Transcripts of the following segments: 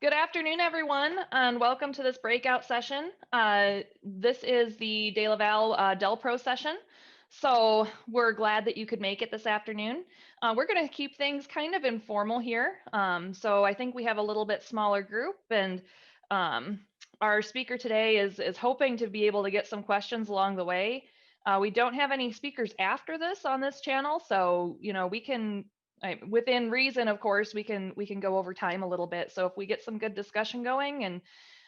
Good afternoon, everyone, and welcome to this breakout session. This is the DeLaval DelPro session, so we're glad that you could make it this afternoon. We're going to keep things kind of informal here, so I think we have a little bit smaller group, and our speaker today is hoping to be able to get some questions along the way. We don't have any speakers after this on this channel, so we can within reason, of course, we can go over time a little bit. So if we get some good discussion going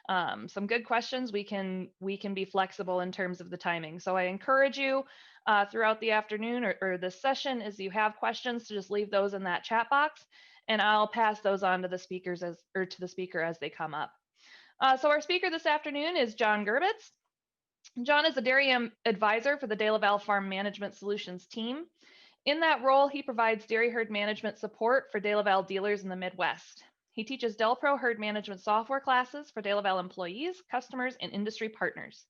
and some good questions, we can be flexible in terms of the timing. So I encourage you throughout the afternoon or this session, as you have questions, to just leave those in that chat box, and I'll pass those on to the speakers to the speaker as they come up. So our speaker this afternoon is John Gerbitz. John is a dairy advisor for the DeLaval Farm Management Solutions team. In that role, he provides dairy herd management support for DeLaval dealers in the Midwest. He teaches DelPro herd management software classes for DeLaval employees, customers, and industry partners.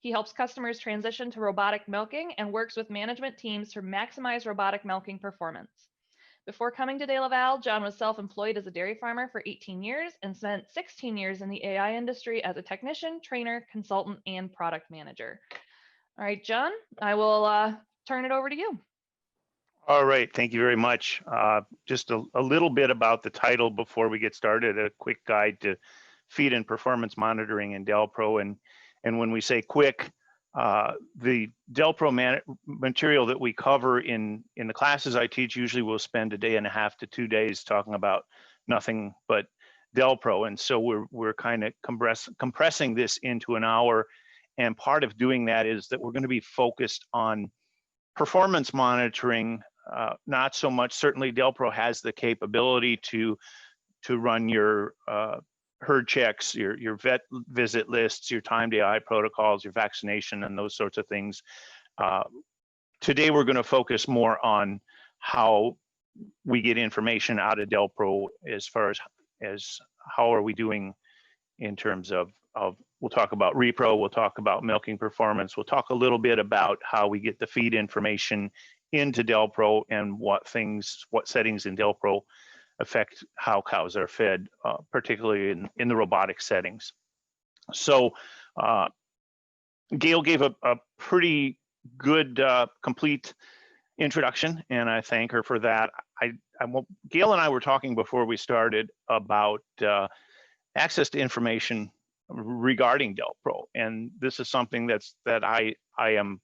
He helps customers transition to robotic milking and works with management teams to maximize robotic milking performance. Before coming to DeLaval, John was self-employed as a dairy farmer for 18 years and spent 16 years in the AI industry as a technician, trainer, consultant, and product manager. All right, John, I will turn it over to you. All right, thank you very much. Just a little bit about the title before we get started, a quick guide to feed and performance monitoring in DelPro. And when we say quick, the DelPro material that we cover in the classes I teach, usually we'll spend a day and a half to 2 days talking about nothing but DelPro. And so we're kind of compressing this into an hour. And part of doing that is that we're going to be focused on performance monitoring. Not so much, certainly DelPro has the capability to run your herd checks, your vet visit lists, your timed AI protocols, your vaccination, and those sorts of things. Today, we're going to focus more on how we get information out of DelPro as far as how are we doing in terms of we'll talk about repro, we'll talk about milking performance, we'll talk a little bit about how we get the feed information into DelPro and what settings in DelPro affect how cows are fed, particularly in the robotic settings. So Gail gave a pretty good, complete introduction, and I thank her for that. Gail and I were talking before we started about access to information regarding DelPro, and this is something that I am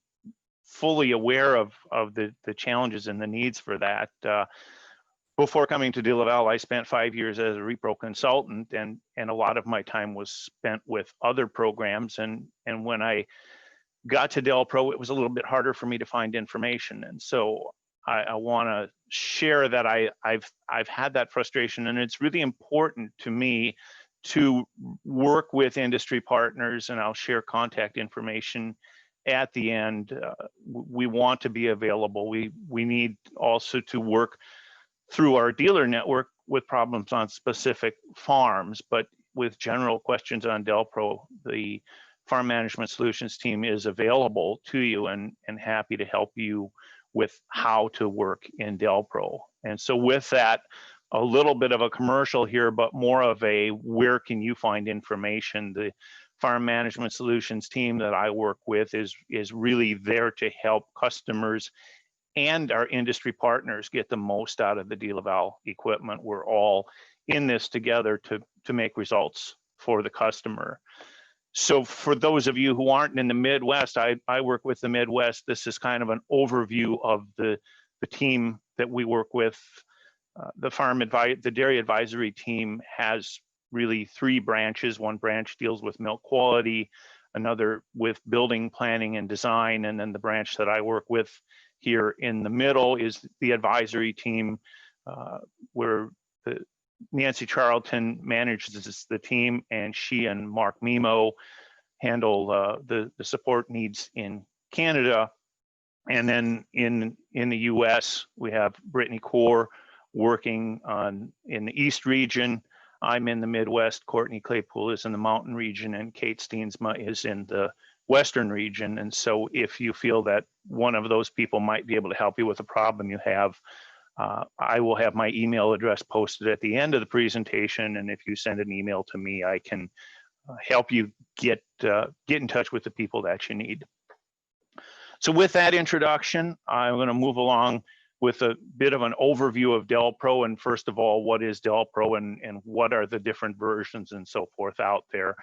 fully aware of the challenges and the needs for that. Before coming to DeLaval, I spent 5 years as a repro consultant, and a lot of my time was spent with other programs. And when I got to DelPro, it was a little bit harder for me to find information. And so I want to share that I've had that frustration, and it's really important to me to work with industry partners, and I'll share contact information at the end. We want to be available. We need also to work through our dealer network with problems on specific farms, but with general questions on DelPro, the Farm Management Solutions team is available to you and happy to help you with how to work in DelPro. And so with that, a little bit of a commercial here, but more of a where can you find information? The Farm Management Solutions team that I work with is really there to help customers and our industry partners get the most out of the DeLaval equipment. We're all in this together to make results for the customer. So for those of you who aren't in the Midwest, I work with the Midwest. This is kind of an overview of the team that we work with. The dairy advisory team has really 3 branches. One branch deals with milk quality, another with building planning and design, and then the branch that I work with here in the middle is the advisory team, where Nancy Charlton manages the team, and she and Mark Mimo handle the support needs in Canada. And then in the US, we have Brittany Core working in the East region. I'm in the Midwest, Courtney Claypool is in the Mountain region, and Kate Steensma is in the Western region. And so if you feel that one of those people might be able to help you with a problem you have, I will have my email address posted at the end of the presentation, and if you send an email to me, I can help you get in touch with the people that you need. So with that introduction, I'm going to move along with a bit of an overview of DelPro. And first of all, what is DelPro and what are the different versions and so forth out there?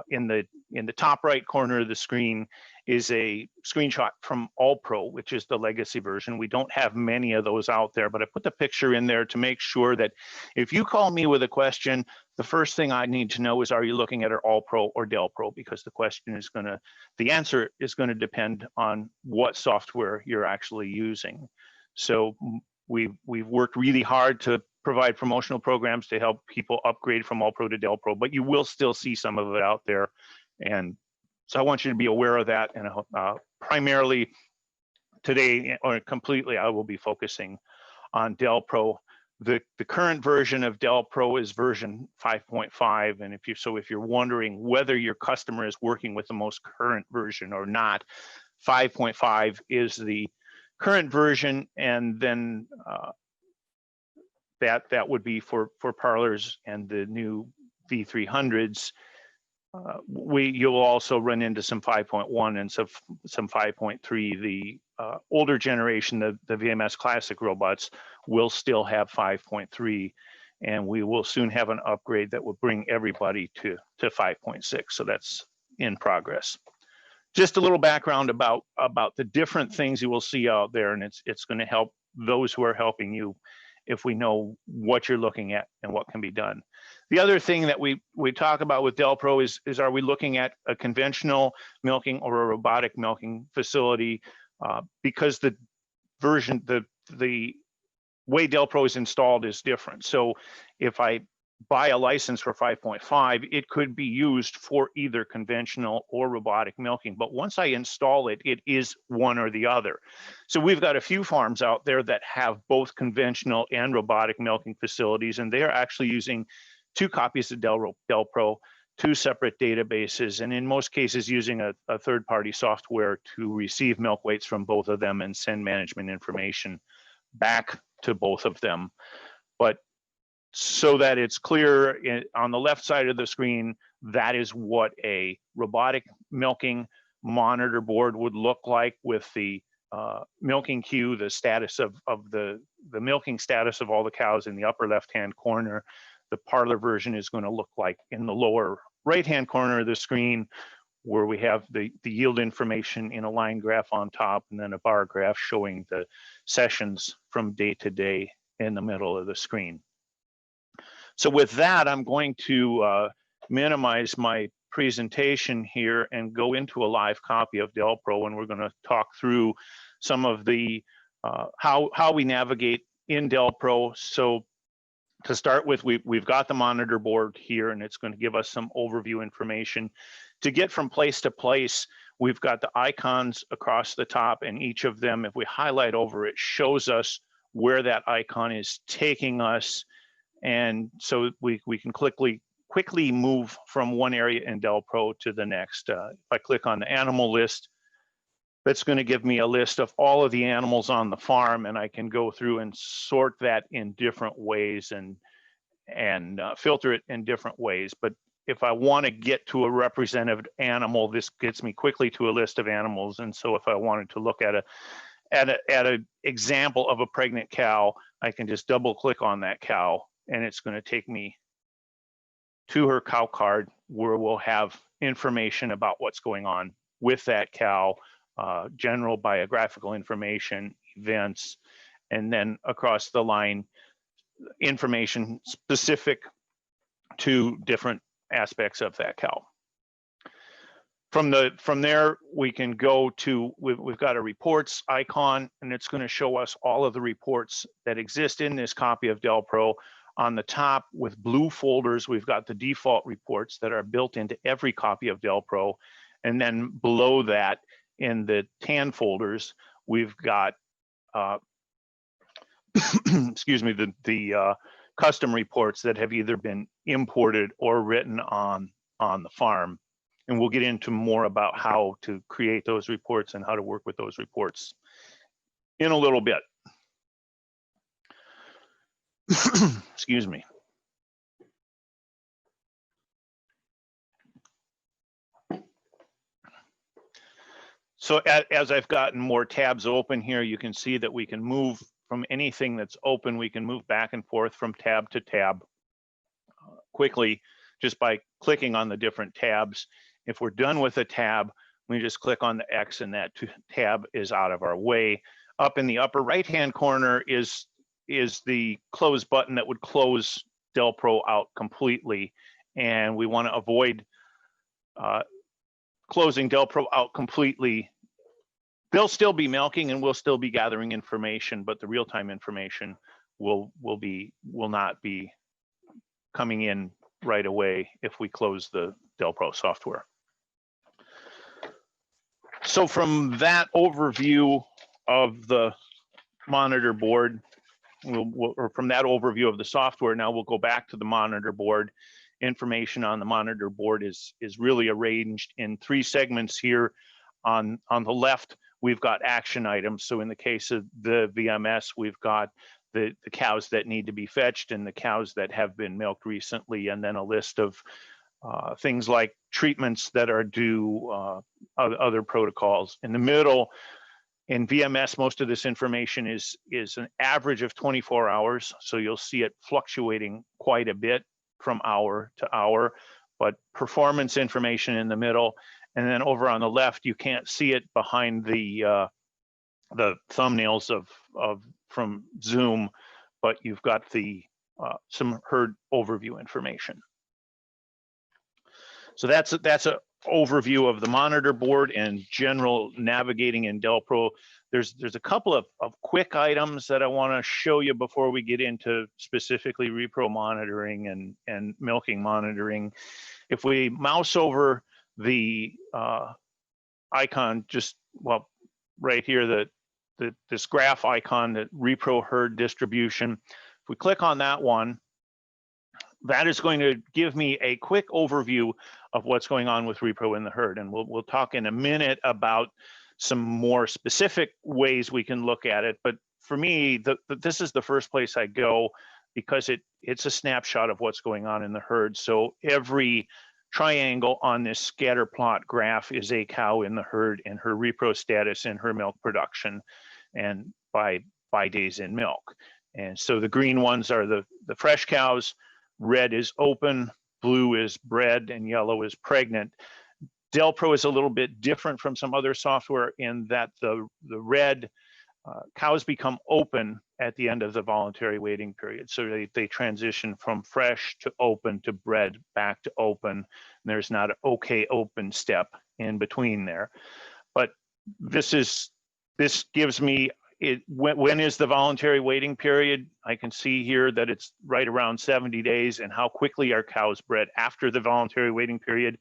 In the top right corner of the screen is a screenshot from AllPro, which is the legacy version. We don't have many of those out there, but I put the picture in there to make sure that if you call me with a question, the first thing I need to know is, are you looking at an AllPro or DelPro? Because the answer is going to depend on what software you're actually using. So we've worked really hard to provide promotional programs to help people upgrade from AllPro to DelPro, but you will still see some of it out there. And so I want you to be aware of that. And primarily today, or completely, I will be focusing on DelPro. The current version of DelPro is version 5.5. And if you're wondering whether your customer is working with the most current version or not, 5.5 is the current version, and then that would be for parlors and the new V300s. You'll also run into some 5.1 and some 5.3. The older generation, the VMS Classic robots, will still have 5.3, and we will soon have an upgrade that will bring everybody to 5.6. So that's in progress. Just a little background about the different things you will see out there, and it's going to help those who are helping you if we know what you're looking at and what can be done. The other thing that we talk about with DelPro is are we looking at a conventional milking or a robotic milking facility? Because the way DelPro is installed is different. So if I buy a license for 5.5, it could be used for either conventional or robotic milking. But once I install it, it is one or the other. So we've got a few farms out there that have both conventional and robotic milking facilities, and they are actually using 2 copies of DelPro, 2 separate databases, and in most cases using a third-party software to receive milk weights from both of them and send management information back to both of them. But so that it's clear, on the left side of the screen, that is what a robotic milking monitor board would look like, with the milking queue, the status of the milking status of all the cows in the upper left-hand corner. The parlor version is going to look like in the lower right-hand corner of the screen, where we have the yield information in a line graph on top, and then a bar graph showing the sessions from day to day in the middle of the screen. So with that, I'm going to minimize my presentation here and go into a live copy of DelPro, and we're going to talk through some of the how we navigate in DelPro. So to start with, we've got the monitor board here, and it's going to give us some overview information. To get from place to place, we've got the icons across the top, and each of them, if we highlight over it, shows us where that icon is taking us. And so we can quickly move from one area in DelPro to the next. If I click on the animal list, that's going to give me a list of all of the animals on the farm, and I can go through and sort that in different ways and filter it in different ways. But if I want to get to a representative animal, this gets me quickly to a list of animals. And so if I wanted to look at an example of a pregnant cow, I can just double click on that cow, and it's going to take me to her cow card, where we'll have information about what's going on with that cow, general biographical information, events, and then across the line, information specific to different aspects of that cow. From there, we can go to, we've got a reports icon, and it's going to show us all of the reports that exist in this copy of DelPro. On the top, with blue folders, we've got the default reports that are built into every copy of DelPro. And then below that, in the tan folders, we've got, excuse me, the custom reports that have either been imported or written on the farm. And we'll get into more about how to create those reports and how to work with those reports in a little bit. Excuse me. So as I've gotten more tabs open here, you can see that we can move from anything that's open, we can move back and forth from tab to tab quickly just by clicking on the different tabs. If we're done with a tab, we just click on the X and that tab is out of our way. Up in the upper right-hand corner is the close button that would close DelPro out completely. And we want to avoid closing DelPro out completely. They'll still be milking and we'll still be gathering information, but the real-time information will not be coming in right away if we close the DelPro software. So from that overview of the monitor board, or from that overview of the software, now we'll go back to the monitor board. Information on the monitor board is really arranged in 3 segments here. On the left, we've got action items. So in the case of the VMS, we've got the cows that need to be fetched and the cows that have been milked recently, and then a list of things like treatments that are due, other protocols. In the middle, in VMS, most of this information is an average of 24 hours. So you'll see it fluctuating quite a bit from hour to hour, but performance information in the middle. And then over on the left, you can't see it behind the thumbnails from Zoom, but you've got the some herd overview information. So that's an overview of the monitor board and general navigating in DelPro. There's a couple of quick items that I want to show you before we get into specifically repro monitoring and milking monitoring. If we mouse over the icon, just right here, this graph icon, the repro herd distribution, if we click on that one, that is going to give me a quick overview of what's going on with repro in the herd. And we'll talk in a minute about some more specific ways we can look at it. But for me, this is the first place I go because it's a snapshot of what's going on in the herd. So every triangle on this scatter plot graph is a cow in the herd and her repro status and her milk production and by days in milk. And so the green ones are the fresh cows, red is open, blue is bred, and yellow is pregnant. DelPro is a little bit different from some other software in that the red cows become open at the end of the voluntary waiting period. So they transition from fresh to open to bred back to open. There's not an okay open step in between there. But this gives me when is the voluntary waiting period? I can see here that it's right around 70 days and how quickly are cows bred after the voluntary waiting period.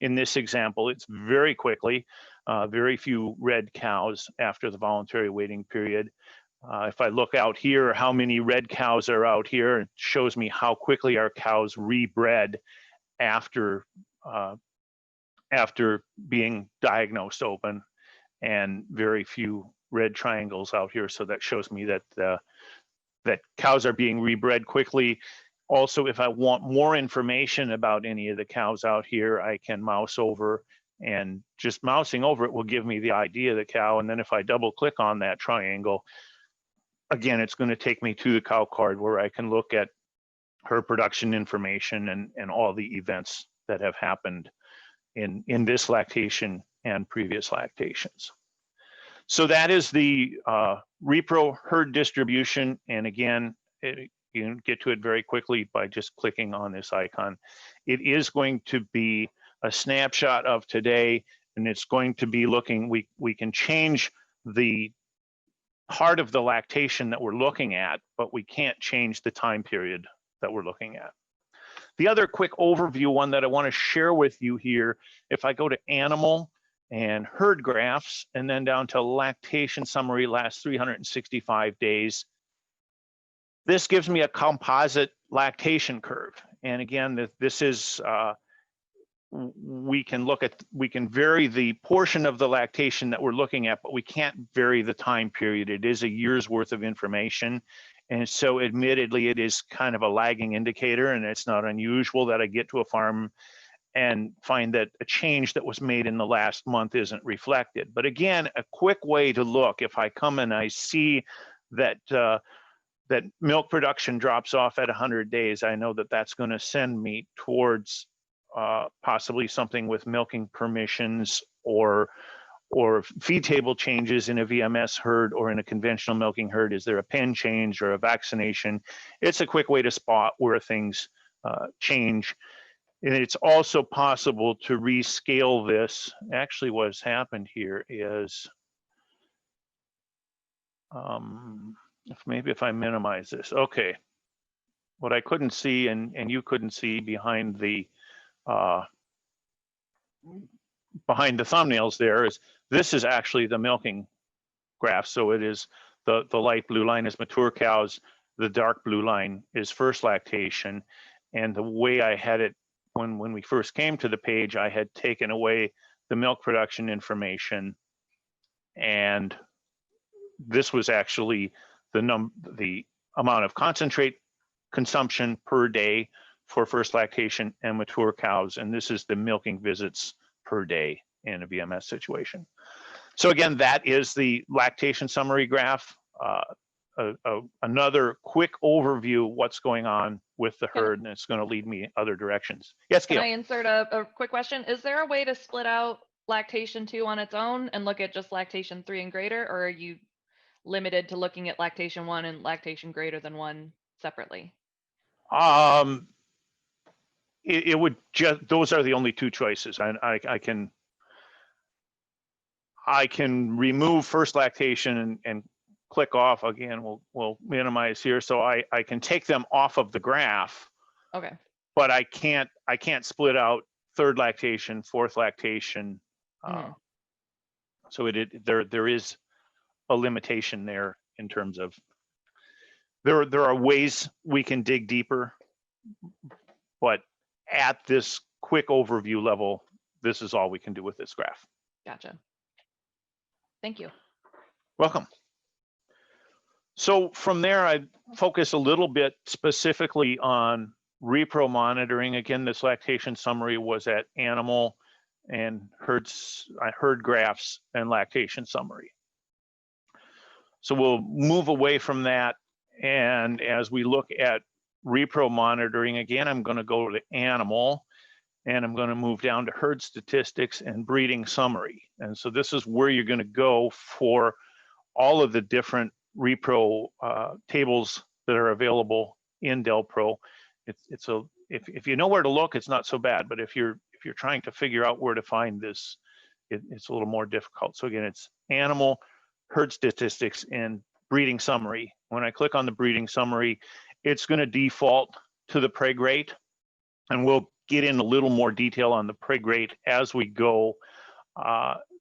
In this example, it's very quickly, very few red cows after the voluntary waiting period. If I look out here, how many red cows are out here, it shows me how quickly our cows rebred after being diagnosed open, and very few red triangles out here. So that shows me that that cows are being rebred quickly. Also, if I want more information about any of the cows out here, I can mouse over, and just mousing over it will give me the ID of the cow. And then if I double click on that triangle, again, it's going to take me to the cow card where I can look at her production information and all the events that have happened in this lactation and previous lactations. So that is the repro herd distribution. And again, you can get to it very quickly by just clicking on this icon. It is going to be a snapshot of today, and it's going to be looking, we can change the part of the lactation that we're looking at, but we can't change the time period that we're looking at. The other quick overview one that I want to share with you here, if I go to animal and herd graphs, and then down to lactation summary last 365 days, this gives me a composite lactation curve. And again, this is, we can vary the portion of the lactation that we're looking at, but we can't vary the time period. It is a year's worth of information. And so admittedly, it is kind of a lagging indicator, and it's not unusual that I get to a farm and find that a change that was made in the last month isn't reflected. But again, a quick way to look, if I come and I see that that milk production drops off at 100 days, I know that that's going to send me towards possibly something with milking permissions or feed table changes in a VMS herd or in a conventional milking herd. Is there a pen change or a vaccination? It's a quick way to spot where things change. And it's also possible to rescale this. Actually, what's happened here is, maybe if I minimize this, okay. What I couldn't see and you couldn't see behind the thumbnails there is, this is actually the milking graph. So it is the light blue line is mature cows, the dark blue line is first lactation. And the way I had it when we first came to the page, I had taken away the milk production information, and this was actually the amount of concentrate consumption per day for first lactation and mature cows, and this is the milking visits per day in a VMS situation. So again, that is the lactation summary graph. Another quick overview of what's going on with the herd, and it's going to lead me other directions. Yes, Gail. Can I insert a quick question? Is there a way to split out lactation 2 on its own and look at just lactation 3 and greater, or are you limited to looking at lactation 1 and lactation greater than 1 separately? It would just, those are the only two choices. I can remove first lactation and click off. Again, we'll minimize here. So I can take them off of the graph. Okay. But I can't split out third lactation, fourth lactation. So there is a limitation there in terms of there are ways we can dig deeper, but at this quick overview level, this is all we can do with this graph. Gotcha. Thank you. Welcome. So from there, I focus a little bit specifically on repro monitoring. Again, this lactation summary was at animal and herd graphs and lactation summary. So we'll move away from that. And as we look at repro monitoring, again, I'm going to go to animal, and I'm going to move down to herd statistics and breeding summary. And so this is where you're going to go for all of the different repro tables that are available in DelPro. If you know where to look, it's not so bad. But if you're trying to figure out where to find this, it's a little more difficult. So again, it's animal, herd statistics, and breeding summary. When I click on the breeding summary, it's going to default to the preg rate, and we'll get in a little more detail on the preg rate as we go.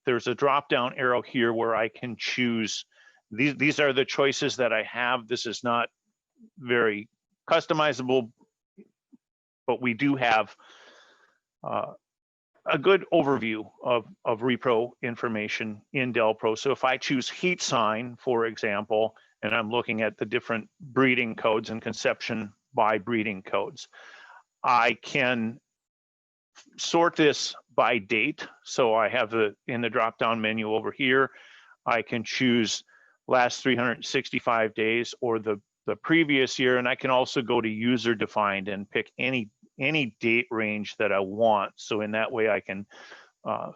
There's a drop-down arrow here where I can choose. These are the choices that I have. This is not very customizable, but we do have a good overview of repro information in DelPro. So if I choose heat sign, for example, and I'm looking at the different breeding codes and conception by breeding codes, I can sort this by date. So I have in the drop-down menu over here, I can choose last 365 days or the previous year, and I can also go to user defined and pick any date range that I want. So in that way, I can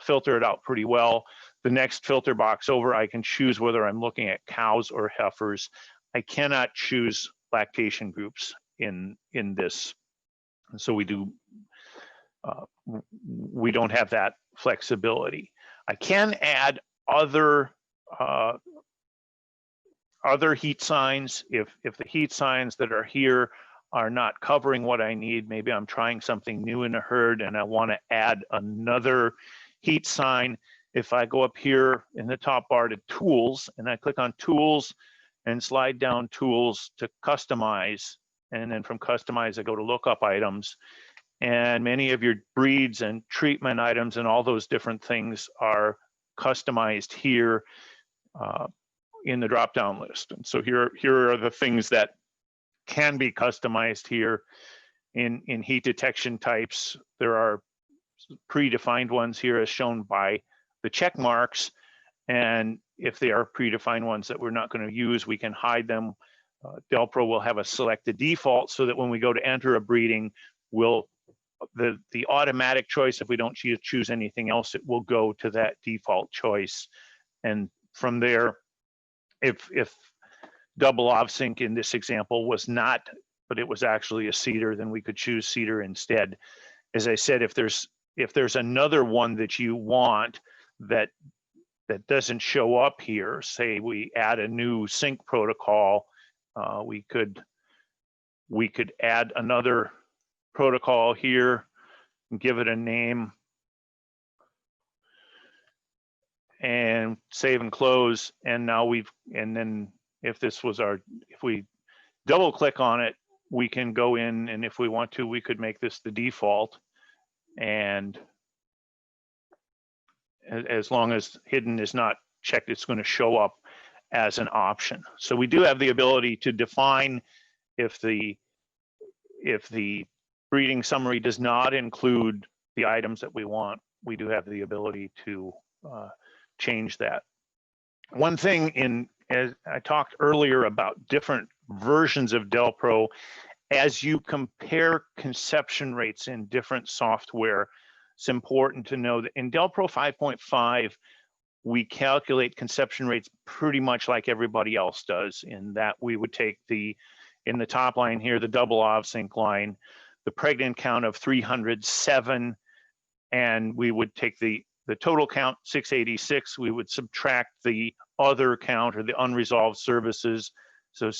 filter it out pretty well. The next filter box over, I can choose whether I'm looking at cows or heifers. I cannot choose lactation groups in this. And so we don't have that flexibility. I can add other heat signs if the heat signs that are here are not covering what I need. Maybe I'm trying something new in a herd and I want to add another heat sign. If I go up here in the top bar to tools and I click on tools and slide down tools to customize, and then from customize I go to lookup items, and many of your breeds and treatment items and all those different things are customized here in the drop-down list. And so here are the things that can be customized here. In heat detection types, there are predefined ones here as shown by the check marks. And if they are predefined ones that we're not going to use, we can hide them. DelPro will have a selected default so that when we go to enter a breeding, the automatic choice, if we don't choose anything else, it will go to that default choice. And from there, if double OVSync in this example was not, but it was actually a cedar, then we could choose cedar instead. As I said, if there's another one that you want that doesn't show up here, say we add a new sync protocol, we could add another protocol here and give it a name and save and close. And now and then if we double click on it, we can go in, and if we want to, we could make this the default. And as long as hidden is not checked, it's going to show up as an option. So we do have the ability to define if the breeding summary does not include the items that we want, we do have the ability to change that. One thing, as I talked earlier about different versions of DelPro, as you compare conception rates in different software, it's important to know that in DelPro 5.5, we calculate conception rates pretty much like everybody else does, in that we would take in the top line here, the double OVSync line, the pregnant count of 307, and we would take the total count, 686, we would subtract the other count, or the unresolved services. So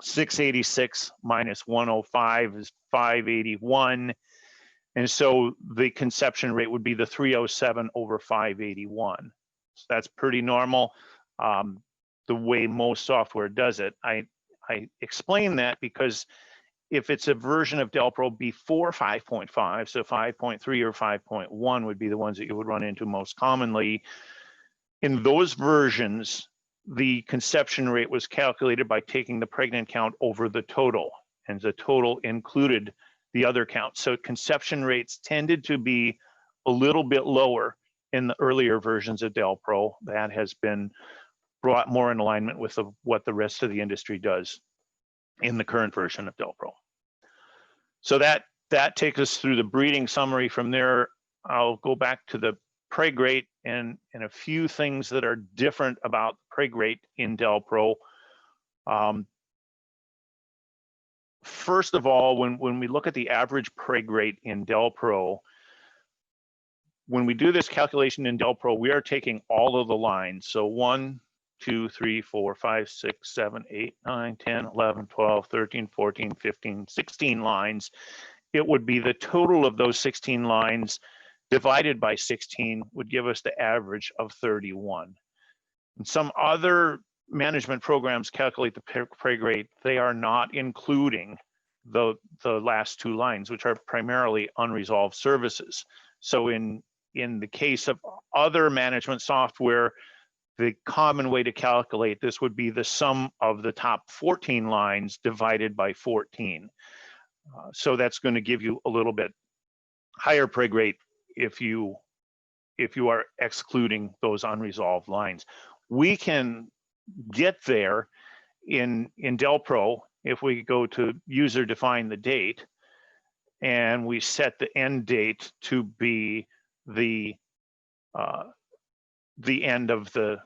686 minus 105 is 581. And so the conception rate would be the 307 over 581. So that's pretty normal, the way most software does it. I explain that because if it's a version of DelPro before 5.5, so 5.3 or 5.1 would be the ones that you would run into most commonly. In those versions, the conception rate was calculated by taking the pregnant count over the total, and the total included the other count. So conception rates tended to be a little bit lower in the earlier versions of DelPro. That has been brought more in alignment with what the rest of the industry does in the current version of DelPro. So that takes us through the breeding summary. From there, I'll go back to the preg rate and a few things that are different about preg rate in DelPro. First of all, when we look at the average preg rate in DelPro, when we do this calculation in DelPro, we are taking all of the lines. So 1, 2, 3, 4, 5, 6, 7, 8, 9, 10, 11, 12, 13, 14, 15, 16 lines. It would be the total of those 16 lines divided by 16 would give us the average of 31. And some other management programs calculate the preg rate. They are not including the last two lines, which are primarily unresolved services. So in the case of other management software, the common way to calculate this would be the sum of the top 14 lines divided by 14. So that's going to give you a little bit higher preg rate if you are excluding those unresolved lines. We can get there in DelPro if we go to user define the date, and we set the end date to be the end of the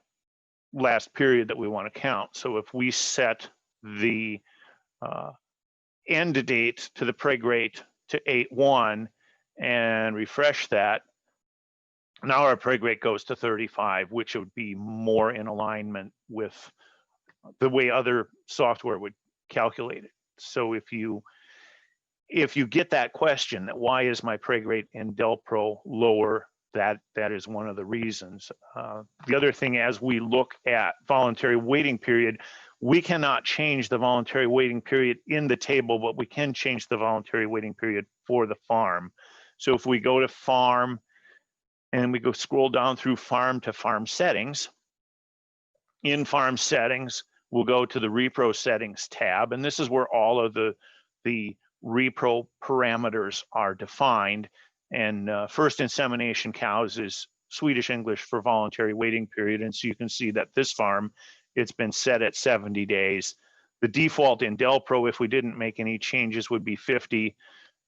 last period that we want to count. So if we set the end date to the preg rate to 8/1 and refresh that, now our preg rate goes to 35, which would be more in alignment with the way other software would calculate it. So if you get that question, that why is my preg rate in DelPro lower, that is one of the reasons. The other thing, as we look at voluntary waiting period, we cannot change the voluntary waiting period in the table, but we can change the voluntary waiting period for the farm. So if we go to farm and we go scroll down through farm to farm settings, in farm settings, we'll go to the repro settings tab, and this is where all of the repro parameters are defined. And first insemination cows is Swedish English for voluntary waiting period. And so you can see that this farm, it's been set at 70 days. The default in DelPro, if we didn't make any changes, would be 50.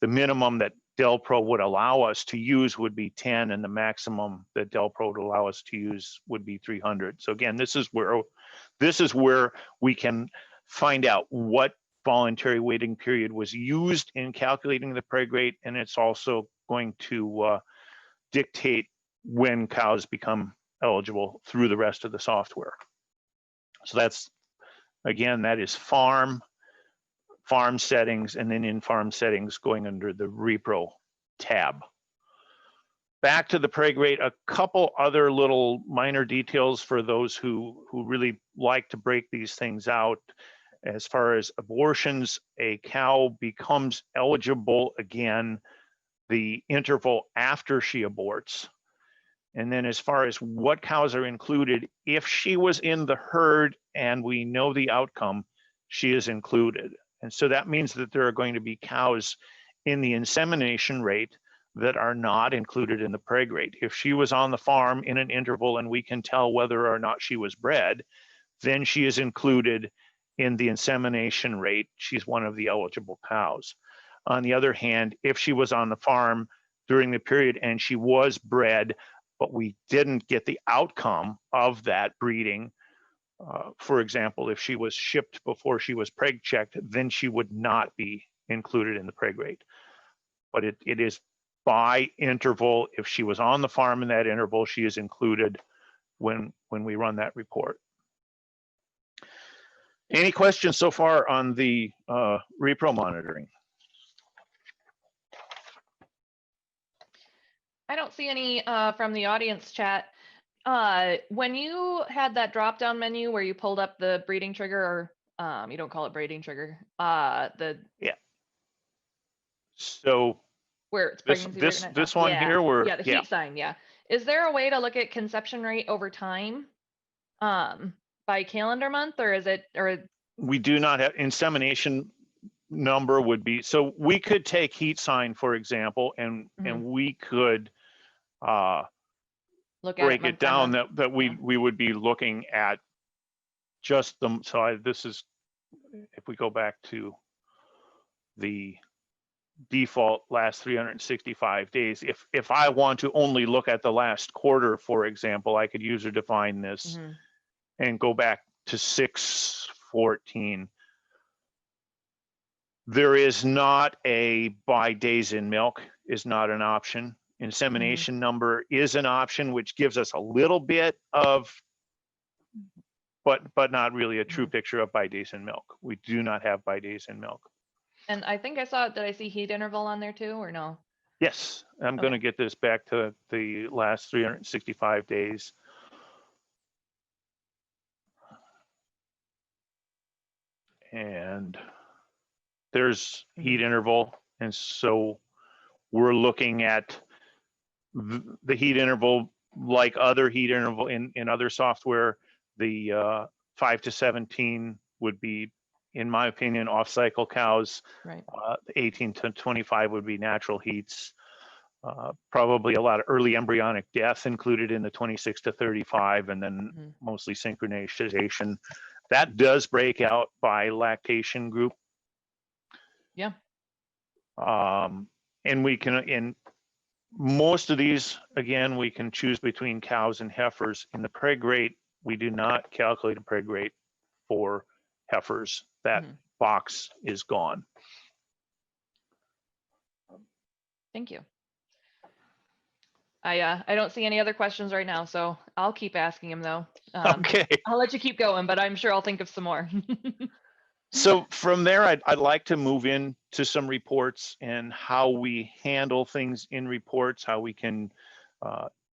The minimum that DelPro would allow us to use would be 10, and the maximum that DelPro would allow us to use would be 300. So again, this is where we can find out what voluntary waiting period was used in calculating the preg rate, and it's also going to dictate when cows become eligible through the rest of the software. So that's, again, that is farm settings, and then in farm settings going under the repro tab. Back to the preg rate, a couple other little minor details for those who really like to break these things out. As far as abortions, a cow becomes eligible again the interval after she aborts. And then as far as what cows are included, if she was in the herd and we know the outcome, she is included. And so that means that there are going to be cows in the insemination rate that are not included in the preg rate. If she was on the farm in an interval and we can tell whether or not she was bred, then she is included in the insemination rate. She's one of the eligible cows. On the other hand, if she was on the farm during the period and she was bred, but we didn't get the outcome of that breeding, for example, if she was shipped before she was preg checked, then she would not be included in the preg rate. But it is by interval. If she was on the farm in that interval, she is included when we run that report. Any questions so far on the repro monitoring? I don't see any from the audience chat. When you had that drop-down menu where you pulled up the breeding trigger, or you don't call it breeding trigger, yeah. So where it's pregnancy rate. This one here, where the heat sign, yeah. Is there a way to look at conception rate over time, by calendar month, or is it, or? We do not have insemination number would be, so we could take heat sign, for example, and we could break it down that we would be looking at just them. So this is, if we go back to the default last 365 days, if I want to only look at the last quarter, for example, I could user define this and go back to 6/14. There is not a by days in milk is not an option. Insemination number is an option, which gives us a little bit of, but not really a true picture of by days in milk. We do not have by days in milk. And I think I saw, did I see heat interval on there too, or no? Yes, I'm going to get this back to the last 365 days. And there's heat interval. And so we're looking at the heat interval like other heat interval in other software. The 5 to 17 would be, in my opinion, off-cycle cows. Right. 18 to 25 would be natural heats. Probably a lot of early embryonic death included in the 26 to 35, and then mostly synchronization. That does break out by lactation group. Yeah. And we can, in most of these, again, we can choose between cows and heifers. In the preg rate, we do not calculate a preg rate for heifers. That box is gone. Thank you. I don't see any other questions right now, so I'll keep asking him though. Okay. I'll let you keep going, but I'm sure I'll think of some more. So from there, I'd like to move into some reports and how we handle things in reports, how we can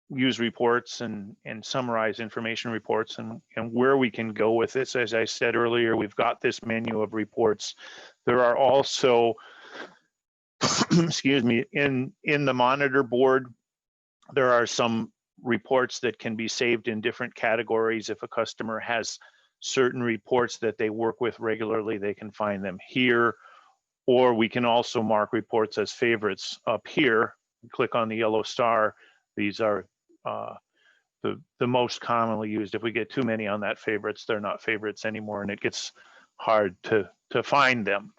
use reports and summarize information reports, and where we can go with this. As I said earlier, we've got this menu of reports. There are also, excuse me, in the monitor board, there are some reports that can be saved in different categories. If a customer has certain reports that they work with regularly, they can find them here. Or we can also mark reports as favorites up here. Click on the yellow star. These are the most commonly used. If we get too many on that favorites, they're not favorites anymore, and it gets hard to find them.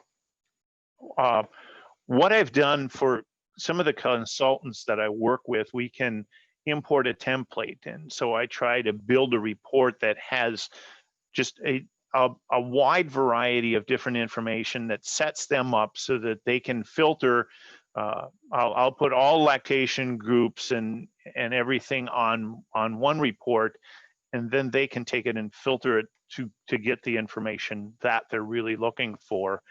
What I've done for some of the consultants that I work with, we can import a template. And so I try to build a report that has just a wide variety of different information that sets them up so that they can filter. I'll put all lactation groups and everything on one report, and then they can take it and filter it to get the information that they're really looking for.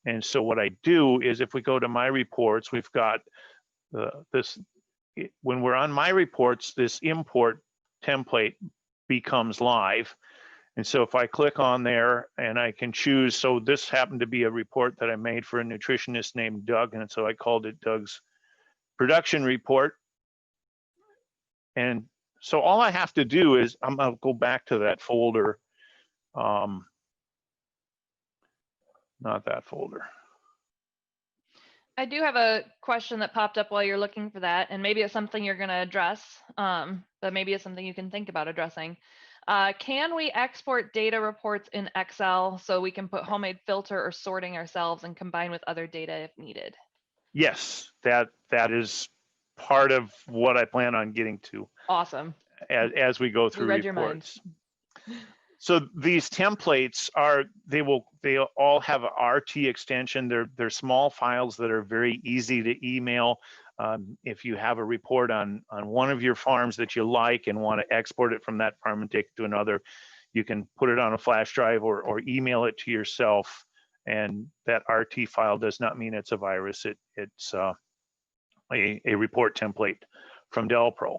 And so what I do is, if we go to my reports, we've got when we're on my reports, this import template becomes live. And so if I click on there and I can choose, so this happened to be a report that I made for a nutritionist named Doug, and so I called it Doug's production report. And so all I have to do is, I'll go back to that folder. Not that folder. I do have a question that popped up while you're looking for that, and maybe it's something you're going to address, but maybe it's something you can think about addressing. Can we export data reports in Excel so we can put homemade filter or sorting ourselves and combine with other data if needed? Yes, that is part of what I plan on getting to. Awesome. As we go through read reports. Your mind. So these templates they all have a RT extension. They're small files that are very easy to email. If you have a report on one of your farms that you like and want to export it from that farm and take it to another, you can put it on a flash drive or email it to yourself. And that RT file does not mean it's a virus. It's a report template from DelPro.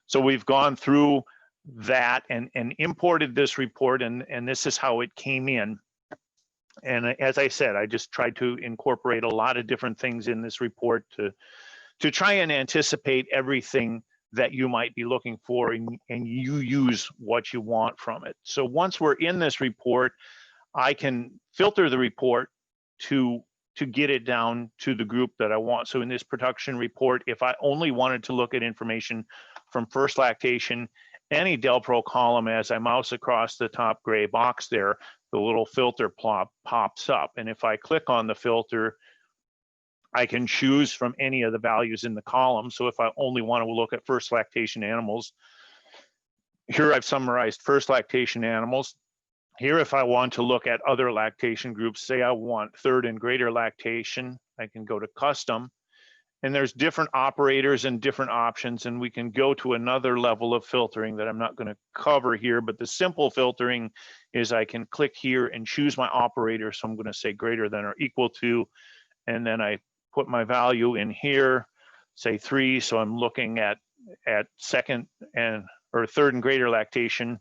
So we've gone through that and imported this report, and this is how it came in. And as I said, I just tried to incorporate a lot of different things in this report to try and anticipate everything that you might be looking for, and you use what you want from it. So once we're in this report, I can filter the report to get it down to the group that I want. So in this production report, if I only wanted to look at information from first lactation, any DelPro column, as I mouse across the top gray box there, the little filter pops up. And if I click on the filter, I can choose from any of the values in the column. So if I only want to look at first lactation animals, here I've summarized first lactation animals. Here, if I want to look at other lactation groups, say I want third and greater lactation, I can go to custom. And there's different operators and different options, and we can go to another level of filtering that I'm not going to cover here, but the simple filtering is I can click here and choose my operator. So I'm going to say greater than or equal to, and then I put my value in here, say 3. So I'm looking at second or third and greater lactation.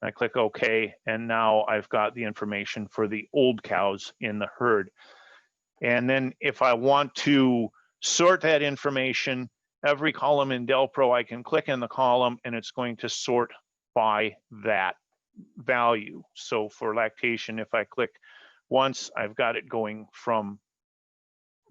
I click OK, and now I've got the information for the old cows in the herd. And then if I want to sort that information, every column in DelPro, I can click in the column and it's going to sort by that value. So for lactation, if I click once, I've got it going from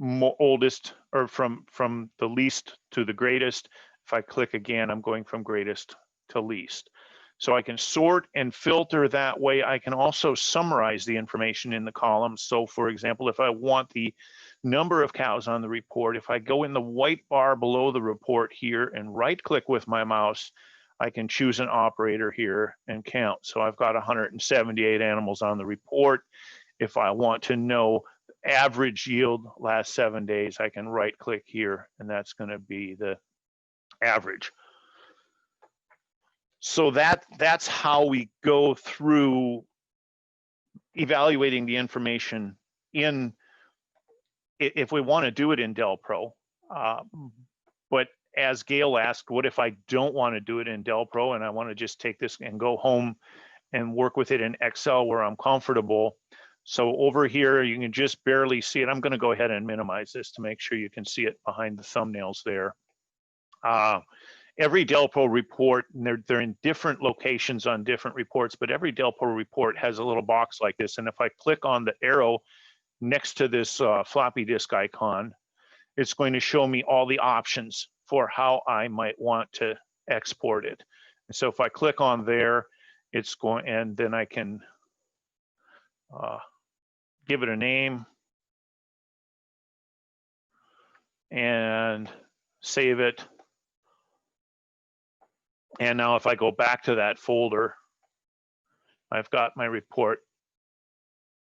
oldest, or from the least to the greatest. If I click again, I'm going from greatest to least. So I can sort and filter that way. I can also summarize the information in the columns. So for example, if I want the number of cows on the report, if I go in the white bar below the report here and right click with my mouse, I can choose an operator here and count. So I've got 178 animals on the report. If I want to know average yield last 7 days, I can right click here and that's going to be the average. So that's how we go through evaluating the information in, if we want to do it in DelPro. But as Gail asked, what if I don't want to do it in DelPro and I want to just take this and go home and work with it in Excel where I'm comfortable? So over here, you can just barely see it. I'm going to go ahead and minimize this to make sure you can see it behind the thumbnails there. every DelPro report, and they're in different locations on different reports, but every DelPro report has a little box like this. And if I click on the arrow next to this floppy disk icon, it's going to show me all the options for how I might want to export it. And so if I click on there, it's going, and then I can give it a name and save it. And now if I go back to that folder, I've got my report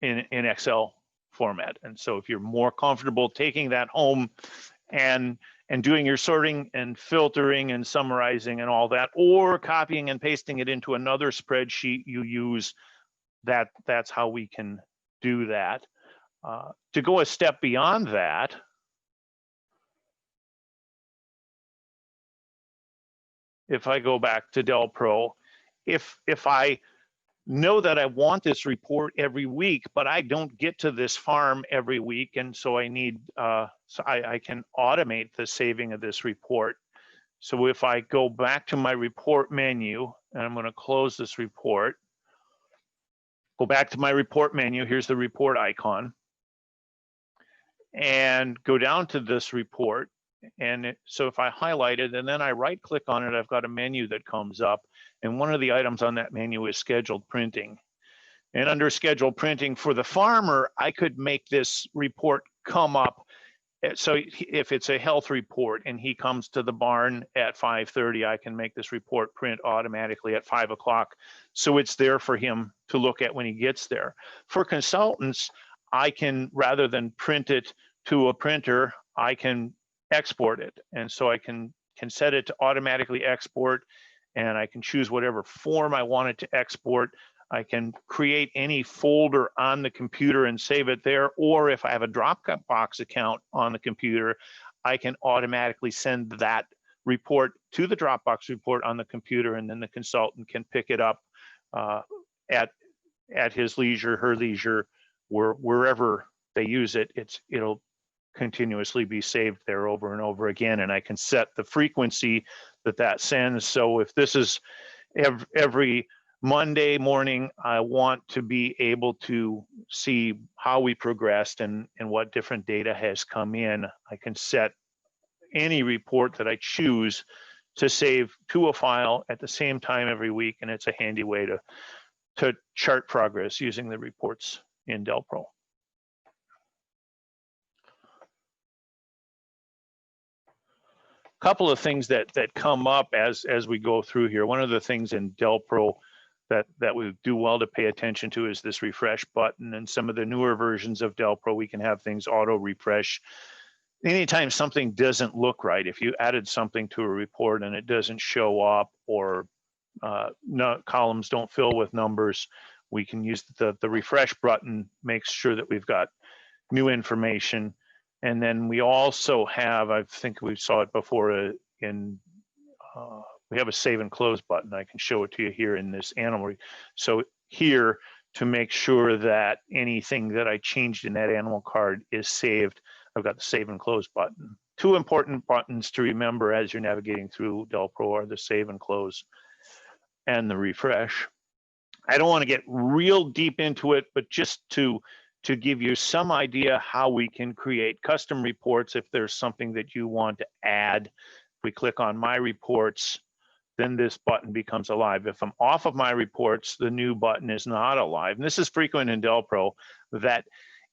in Excel format. And so if you're more comfortable taking that home and doing your sorting and filtering and summarizing and all that, or copying and pasting it into another spreadsheet you use, that's how we can do that. To go a step beyond that, if I go back to DelPro, if I know that I want this report every week, but I don't get to this farm every week, and so I need, so I can automate the saving of this report. So if I go back to my report menu, and I'm going to close this report, go back to my report menu, here's the report icon, and go down to this report. And so if I highlight it and then I right click on it, I've got a menu that comes up, and one of the items on that menu is scheduled printing. And under scheduled printing for the farmer, I could make this report come up. So if it's a health report and he comes to the barn at 5:30, I can make this report print automatically at 5 o'clock. So it's there for him to look at when he gets there. For consultants, I can, rather than print it to a printer, I can export it. And so I can set it to automatically export, and I can choose whatever form I want it to export. I can create any folder on the computer and save it there, or if I have a Dropbox account on the computer, I can automatically send that report to the Dropbox report on the computer, and then the consultant can pick it up at his leisure, her leisure, wherever they use it. It'll continuously be saved there over and over again, and I can set the frequency that sends. So if this is every Monday morning, I want to be able to see how we progressed and what different data has come in, I can set any report that I choose to save to a file at the same time every week, and it's a handy way to chart progress using the reports in DelPro. Couple of things that come up as we go through here. One of the things in DelPro that we do well to pay attention to is this refresh button. And some of the newer versions of DelPro, we can have things auto refresh. Anytime something doesn't look right, if you added something to a report and it doesn't show up, or columns don't fill with numbers, we can use the refresh button, makes sure that we've got new information. And then we also have, I think we saw it before we have a save and close button. I can show it to you here in this animal. So here, to make sure that anything that I changed in that animal card is saved, I've got the save and close button. Two important buttons to remember as you're navigating through DelPro are the save and close and the refresh. I don't want to get real deep into it, but just to give you some idea how we can create custom reports. If there's something that you want to add, we click on My Reports, then this button becomes alive. If I'm off of My Reports, the new button is not alive. And this is frequent in DelPro, that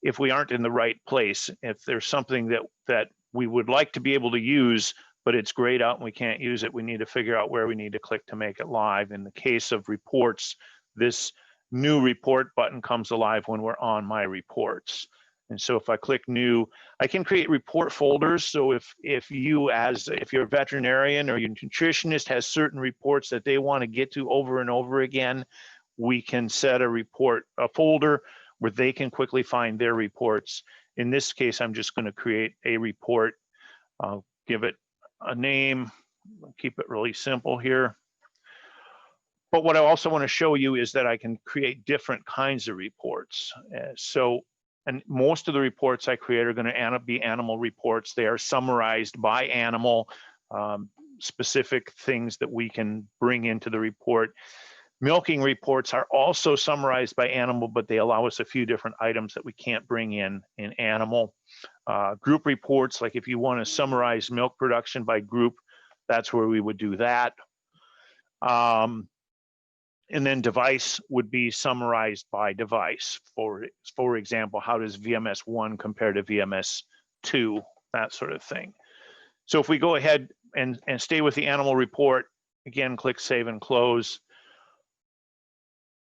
if we aren't in the right place, if there's something that we would like to be able to use, but it's grayed out and we can't use it, we need to figure out where we need to click to make it live. In the case of reports, this new report button comes alive when we're on My Reports. And so if I click new, I can create report folders. So if you're a veterinarian or your nutritionist has certain reports that they want to get to over and over again, we can set a folder where they can quickly find their reports. In this case, I'm just going to create a report. I'll give it a name, keep it really simple here. But what I also want to show you is that I can create different kinds of reports. And most of the reports I create are going to be animal reports. They are summarized by animal. specific things that we can bring into the report. Milking reports are also summarized by animal, but they allow us a few different items that we can't bring in animal. Group reports, like if you want to summarize milk production by group, that's where we would do that. And then device would be summarized by device. For example, how does VMS 1 compare to VMS 2, that sort of thing. So if we go ahead and stay with the animal report, again, click Save and Close.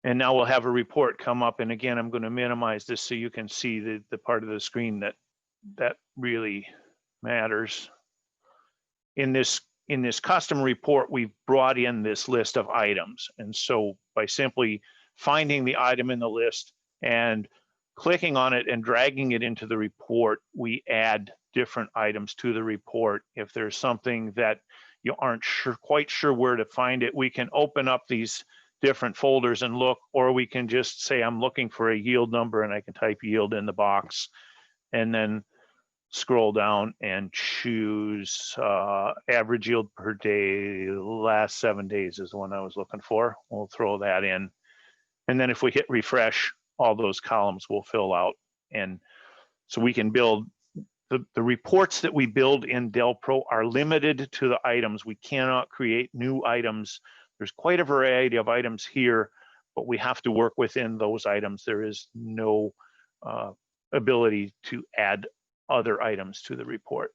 And now we'll have a report come up. And again, I'm going to minimize this so you can see the part of the screen that really matters. In this custom report, we've brought in this list of items. And so by simply finding the item in the list and clicking on it and dragging it into the report, we add different items to the report. If there's something that you aren't quite sure where to find it, we can open up these different folders and look, or we can just say, I'm looking for a yield number, and I can type yield in the box and then scroll down and choose average yield per day, last 7 days is the one I was looking for. We'll throw that in. And then if we hit refresh, all those columns will fill out. And so we can build, the reports that we build in DelPro are limited to the items. We cannot create new items. There's quite a variety of items here, but we have to work within those items. There is no ability to add other items to the report.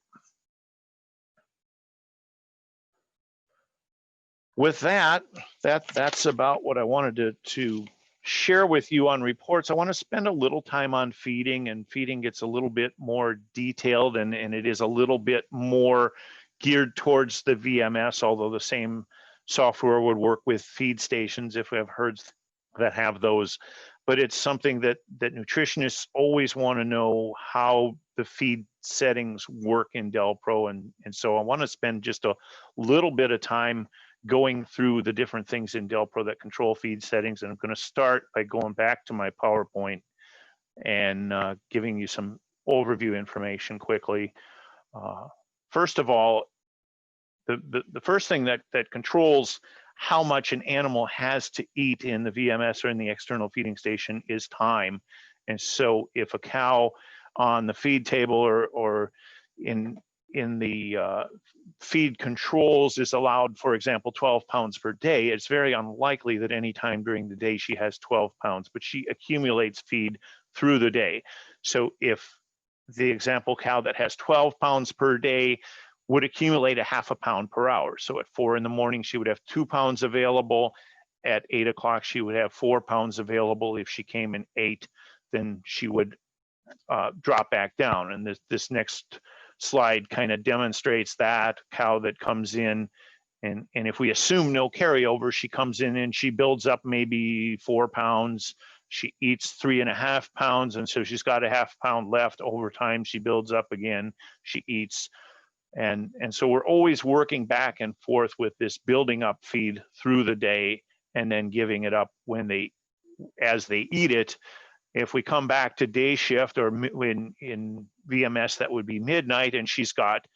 With that's about what I wanted to share with you on reports. I want to spend a little time on feeding, and feeding gets a little bit more detailed, and it is a little bit more geared towards the VMS, although the same software would work with feed stations if we have herds that have those. But it's something that nutritionists always want to know how the feed settings work in DelPro. And so I want to spend just a little bit of time going through the different things in DelPro that control feed settings. And I'm going to start by going back to my PowerPoint and giving you some overview information quickly. First of all, the first thing that controls how much an animal has to eat in the VMS or in the external feeding station is time. And so if a cow on the feed table or in the feed controls is allowed, for example, 12 pounds per day, it's very unlikely that any time during the day she has 12 pounds, but she accumulates feed through the day. So if the example cow that has 12 pounds per day would accumulate a half a pound per hour. So at 4 in the morning, she would have 2 pounds available. At 8 o'clock, she would have 4 pounds available. If she came in 8, then she would drop back down. And this next slide kind of demonstrates that cow that comes in. And if we assume no carryover, she comes in and she builds up maybe 4 pounds. She eats 3.5 pounds. And so she's got a half pound left. Over time, she builds up again. She eats. And so we're always working back and forth with this building up feed through the day and then giving it up as they eat it. If we come back to day shift, or in VMS, that would be midnight, and she's got,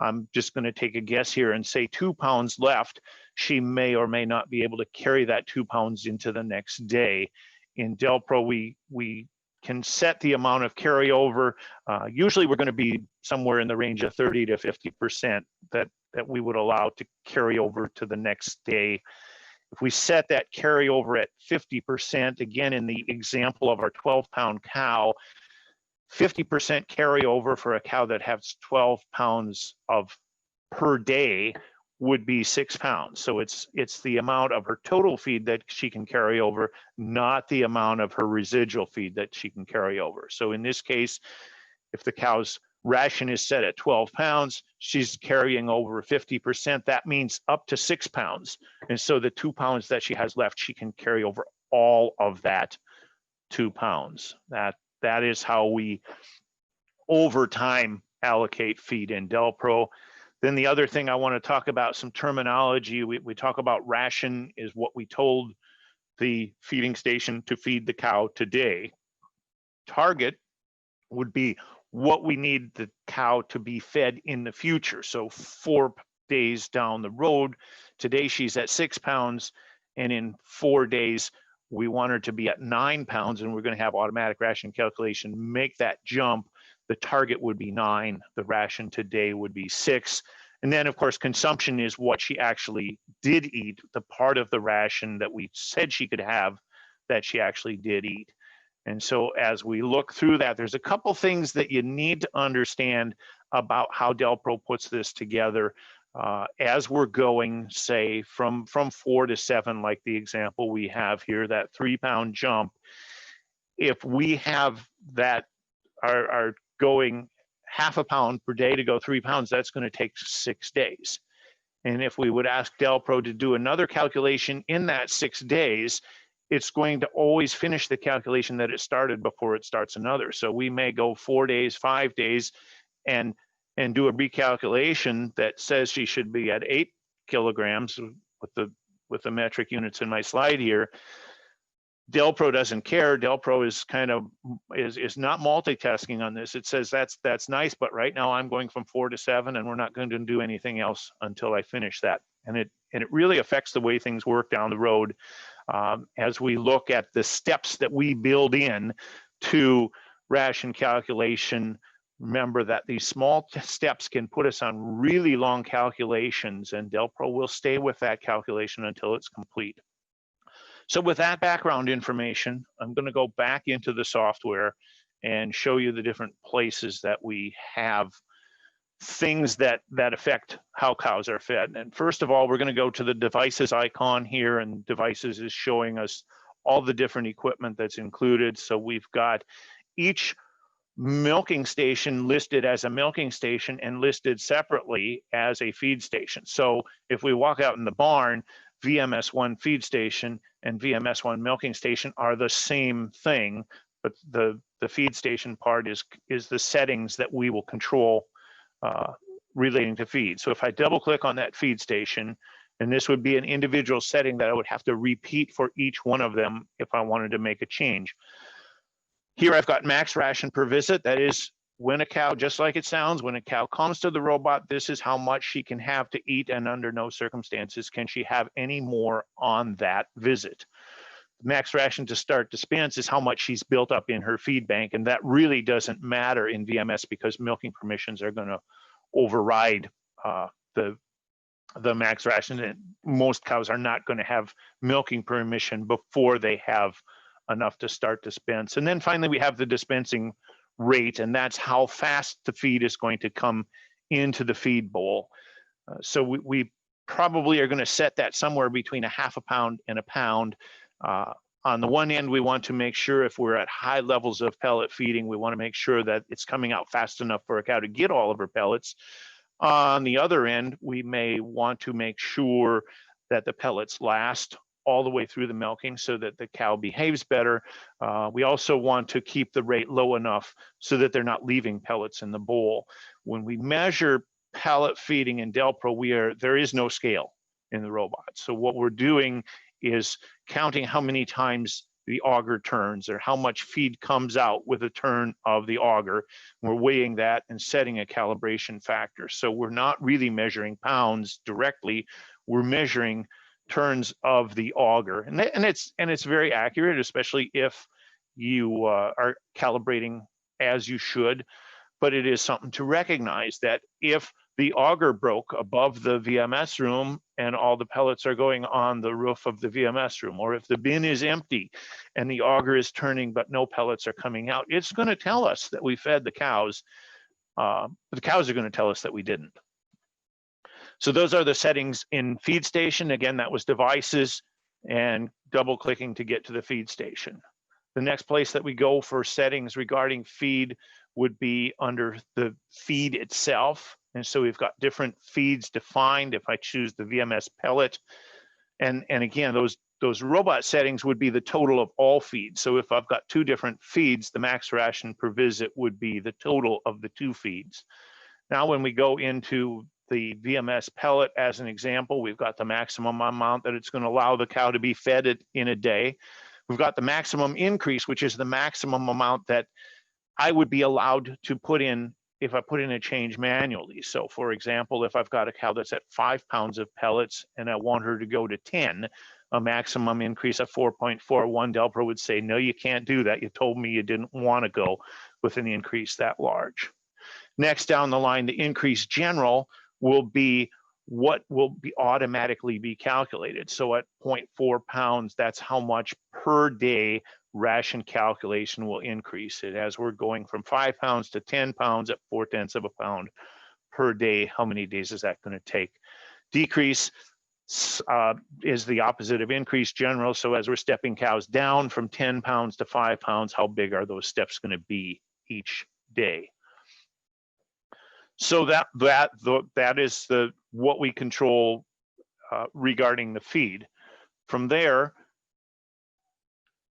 I'm just going to take a guess here and say 2 pounds left, she may or may not be able to carry that 2 pounds into the next day. In DelPro, we can set the amount of carryover. Usually we're going to be somewhere in the range of 30 to 50% that we would allow to carry over to the next day. If we set that carryover at 50%, again, in the example of our 12-pound cow, 50% carryover for a cow that has 12 pounds per day would be 6 pounds. So it's the amount of her total feed that she can carry over, not the amount of her residual feed that she can carry over. So in this case, if the cow's ration is set at 12 pounds, she's carrying over 50%. That means up to 6 pounds. And so the 2 pounds that she has left, she can carry over all of that 2 pounds. That is how we, over time, allocate feed in DelPro. Then the other thing I want to talk about, some terminology. We talk about ration is what we told the feeding station to feed the cow today. Target would be what we need the cow to be fed in the future. So 4 days down the road. Today she's at 6 pounds, and in 4 days, we want her to be at 9 pounds, and we're going to have automatic ration calculation make that jump. The target would be 9. The ration today would be 6. And then, of course, consumption is what she actually did eat, the part of the ration that we said she could have that she actually did eat. And so as we look through that, there's a couple things that you need to understand about how DelPro puts this together. As we're going, say, from 4 to 7, like the example we have here, that 3-pound jump, if we have that, are going half a pound per day to go 3 pounds, that's going to take 6 days. And if we would ask DelPro to do another calculation in that 6 days, it's going to always finish the calculation that it started before it starts another. So we may go 4 days, 5 days, and do a recalculation that says she should be at 8 kilograms with the metric units in my slide here. DelPro doesn't care. DelPro is kind of is not multitasking on this. It says that's nice, but right now I'm going from 4 to 7, and we're not going to do anything else until I finish that. And it really affects the way things work down the road as we look at the steps that we build in to ration calculation. Remember that these small steps can put us on really long calculations, and DelPro will stay with that calculation until it's complete. So with that background information, I'm going to go back into the software and show you the different places that we have things that affect how cows are fed. And first of all, we're going to go to the devices icon here, and devices is showing us all the different equipment that's included. So we've got each milking station listed as a milking station and listed separately as a feed station. So if we walk out in the barn, VMS1 feed station and VMS1 milking station are the same thing, but the feed station part is the settings that we will control relating to feed. So if I double click on that feed station, and this would be an individual setting that I would have to repeat for each one of them if I wanted to make a change. Here I've got max ration per visit. That is when a cow, just like it sounds, when a cow comes to the robot, this is how much she can have to eat, and under no circumstances can she have any more on that visit. Max ration to start dispense is how much she's built up in her feed bank, and that really doesn't matter in VMS because milking permissions are going to override the max ration, and most cows are not going to have milking permission before they have enough to start dispense. And then finally we have the dispensing rate, and that's how fast the feed is going to come into the feed bowl. So we probably are going to set that somewhere between a half a pound and a pound. On the one end, we want to make sure if we're at high levels of pellet feeding, we want to make sure that it's coming out fast enough for a cow to get all of her pellets. On the other end, we may want to make sure that the pellets last all the way through the milking so that the cow behaves better. We also want to keep the rate low enough so that they're not leaving pellets in the bowl. When we measure pellet feeding in DelPro, there is no scale in the robot. So what we're doing is counting how many times the auger turns or how much feed comes out with a turn of the auger. We're weighing that and setting a calibration factor. So we're not really measuring pounds directly, we're measuring turns of the auger, and it's very accurate, especially if you are calibrating as you should. But it is something to recognize that if the auger broke above the VMS room and all the pellets are going on the roof of the VMS room, or if the bin is empty and the auger is turning but no pellets are coming out, it's going to tell us that we fed the cows. But the cows are going to tell us that we didn't. So those are the settings in feed station. Again, that was devices and double clicking to get to the feed station. The next place that we go for settings regarding feed would be under the feed itself. And so we've got different feeds defined. If I choose the VMS pellet, and again, those robot settings would be the total of all feeds. So if I've got 2 different feeds, the max ration per visit would be the total of the 2 feeds. Now, when we go into the VMS pellet as an example, we've got the maximum amount that it's going to allow the cow to be fed in a day. We've got the maximum increase, which is the maximum amount that I would be allowed to put in if I put in a change manually. So for example, if I've got a cow that's at 5 pounds of pellets and I want her to go to 10, a maximum increase of 4.41, DelPro would say, no, you can't do that. You told me you didn't want to go with an increase that large. Next down the line, the increase general will be what will be automatically be calculated. So at 0.4 pounds, that's how much per day ration calculation will increase it. As we're going from 5 pounds to 10 pounds at 0.4 of a pound per day, how many days is that going to take? Decrease is the opposite of increase general. So as we're stepping cows down from 10 pounds to 5 pounds, how big are those steps going to be each day? So that is what we control regarding the feed. From there,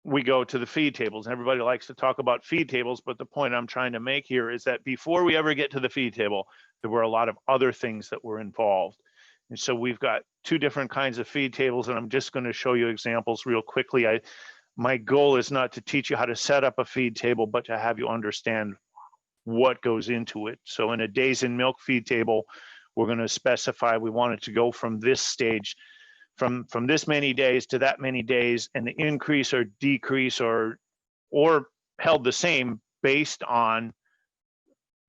we go to the feed tables. And everybody likes to talk about feed tables, but the point I'm trying to make here is that before we ever get to the feed table, there were a lot of other things that were involved. And so we've got two different kinds of feed tables, and I'm just going to show you examples real quickly. My goal is not to teach you how to set up a feed table, but to have you understand what goes into it. So in a days in milk feed table, we're going to specify we want it to go from this stage, from this many days to that many days, and the increase or decrease or held the same based on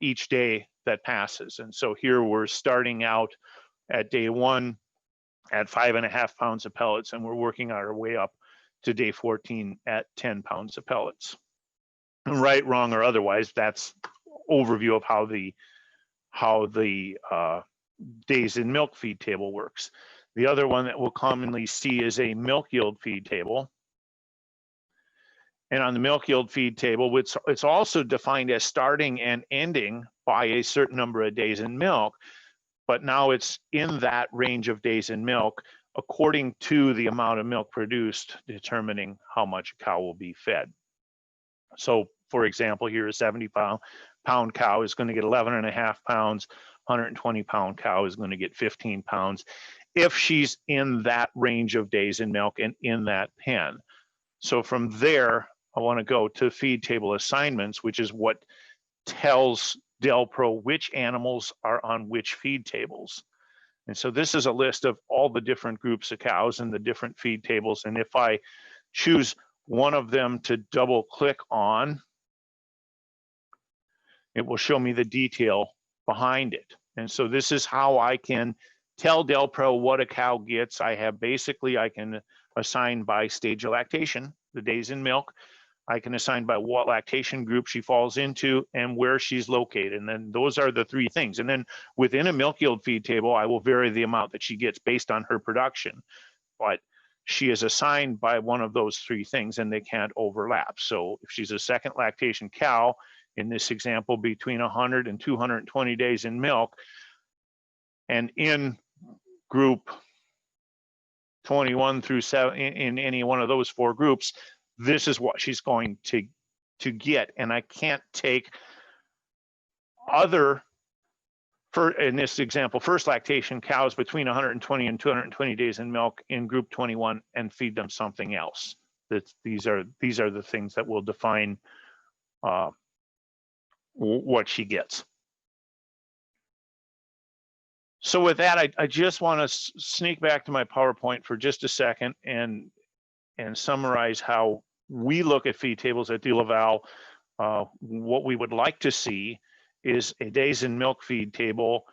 each day that passes. And so here we're starting out at day 1 at 5.5 pounds of pellets, and we're working our way up to day 14 at 10 pounds of pellets. Right, wrong, or otherwise, that's overview of how the days in milk feed table works. The other one that we'll commonly see is a milk yield feed table. And on the milk yield feed table, it's also defined as starting and ending by a certain number of days in milk, but now it's in that range of days in milk according to the amount of milk produced, determining how much a cow will be fed. So for example, here a 70-pound cow is going to get 11.5 pounds, 120-pound cow is going to get 15 pounds if she's in that range of days in milk and in that pen. So from there, I want to go to feed table assignments, which is what tells DelPro which animals are on which feed tables. And so this is a list of all the different groups of cows and the different feed tables. And if I choose one of them to double click on, it will show me the detail behind it. And so this is how I can tell DelPro what a cow gets. I can assign by stage of lactation, the days in milk. I can assign by what lactation group she falls into and where she's located. And then those are the three things. And then within a milk yield feed table, I will vary the amount that she gets based on her production. But she is assigned by one of those three things and they can't overlap. So if she's a second lactation cow, in this example, between 100 and 220 days in milk, and in group 21 through 7, in any one of those four groups, this is what she's going to get. And I can't take in this example, first lactation cows between 120 and 220 days in milk in group 21 and feed them something else. These are the things that will define what she gets. So with that, I just want to sneak back to my PowerPoint for just a second and summarize how we look at feed tables at DeLaval. What we would like to see is a days in milk feed table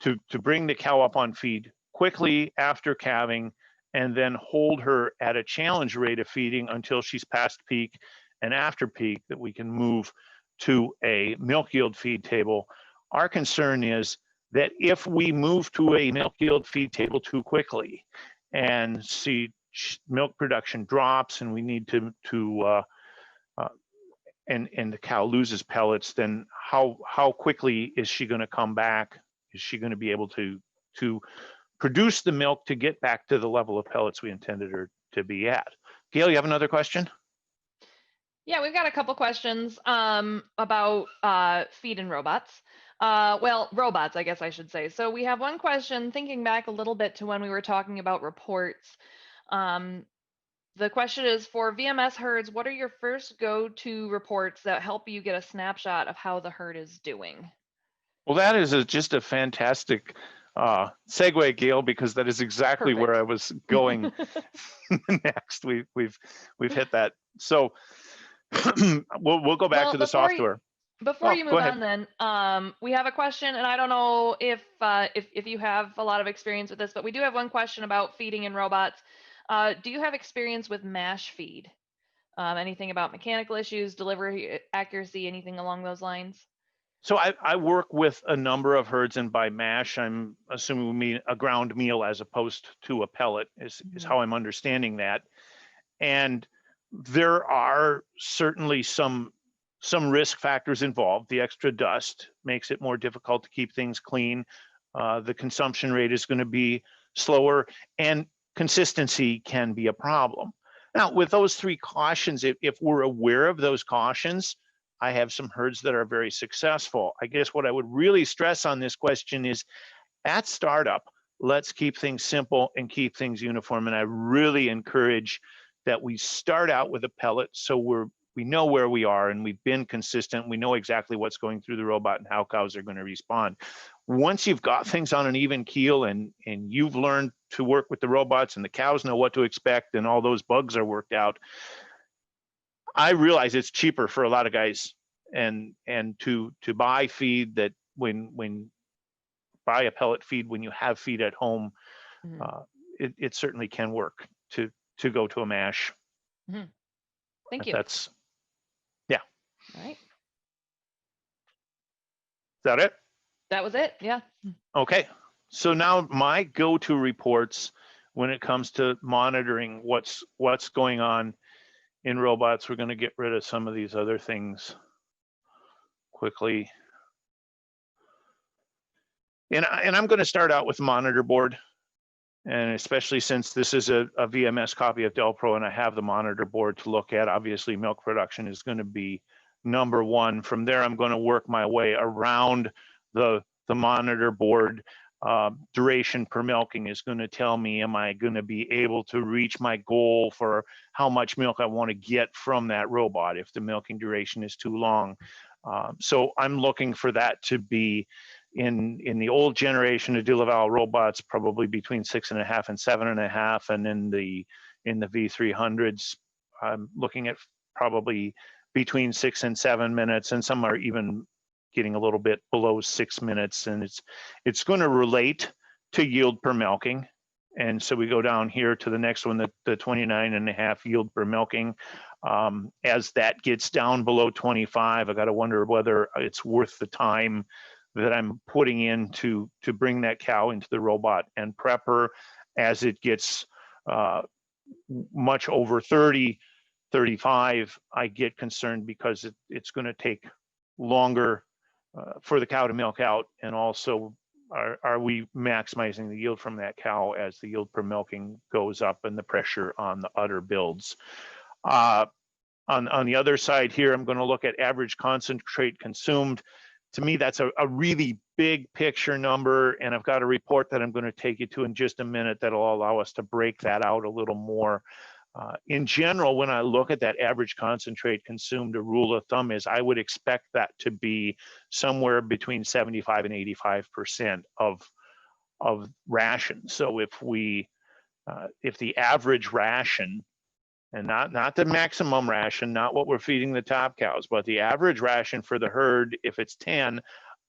to bring the cow up on feed quickly after calving and then hold her at a challenge rate of feeding until she's past peak, and after peak that we can move to a milk yield feed table. Our concern is that if we move to a milk yield feed table too quickly and see milk production drops and we need to and the cow loses pellets, then how quickly is she going to come back? Is she going to be able to produce the milk to get back to the level of pellets we intended her to be at? Gail, you have another question? Yeah, we've got a couple questions about feed and robots. Well, robots, I guess I should say. So we have one question, thinking back a little bit to when we were talking about reports. The question is, for VMS herds, what are your first go-to reports that help you get a snapshot of how the herd is doing? Well, that is just a fantastic segue, Gail, because that is exactly Perfect. where I was going next. We've hit that. So we'll go back to the software. Before you move go ahead. on, then we have a question, and I don't know if you have a lot of experience with this, but we do have one question about feeding in robots. Do you have experience with mash feed? Anything about mechanical issues, delivery accuracy, anything along those lines? So I work with a number of herds, and by mash, I'm assuming we mean a ground meal as opposed to a pellet is how I'm understanding that. And there are certainly some risk factors involved. The extra dust makes it more difficult to keep things clean. The consumption rate is going to be slower, and consistency can be a problem. Now, with those three cautions, if we're aware of those cautions, I have some herds that are very successful. I guess what I would really stress on this question is, at startup, let's keep things simple and keep things uniform. And I really encourage that we start out with a pellet so we know where we are and we've been consistent. We know exactly what's going through the robot and how cows are going to respond. Once you've got things on an even keel and you've learned to work with the robots and the cows know what to expect and all those bugs are worked out, I realize it's cheaper for a lot of guys and to buy feed that when buy a pellet feed when you have feed at home, it certainly can work to go to a mash. Thank you. That's, yeah. All right. Is that it? That was it, yeah. Okay, so now my go-to reports when it comes to monitoring what's going on in robots, we're going to get rid of some of these other things quickly. And I'm going to start out with monitor board, and especially since this is a VMS copy of DelPro and I have the monitor board to look at, obviously milk production is going to be number one. From there, I'm going to work my way around the monitor board. Duration per milking is going to tell me, am I going to be able to reach my goal for how much milk I want to get from that robot if the milking duration is too long. So I'm looking for that to be in the old generation of DeLaval's robots, probably between 6.5 and 7.5, and in the V300s, I'm looking at probably between 6 and 7 minutes, and some are even getting a little bit below 6 minutes, and it's going to relate to yield per milking. And so we go down here to the next one, the 29.5 yield per milking. As that gets down below 25, I got to wonder whether it's worth the time that I'm putting in to bring that cow into the robot and prep her. As it gets much over 30, 35, I get concerned because it's going to take longer for the cow to milk out, and also are we maximizing the yield from that cow as the yield per milking goes up and the pressure on the udder builds. On the other side here, I'm going to look at average concentrate consumed. To me, that's a really big picture number, and I've got a report that I'm going to take you to in just a minute that'll allow us to break that out a little more. In general, when I look at that average concentrate consumed, a rule of thumb is I would expect that to be somewhere between 75 and 85% of ration. So if the average ration, and not the maximum ration, not what we're feeding the top cows, but the average ration for the herd, if it's 10,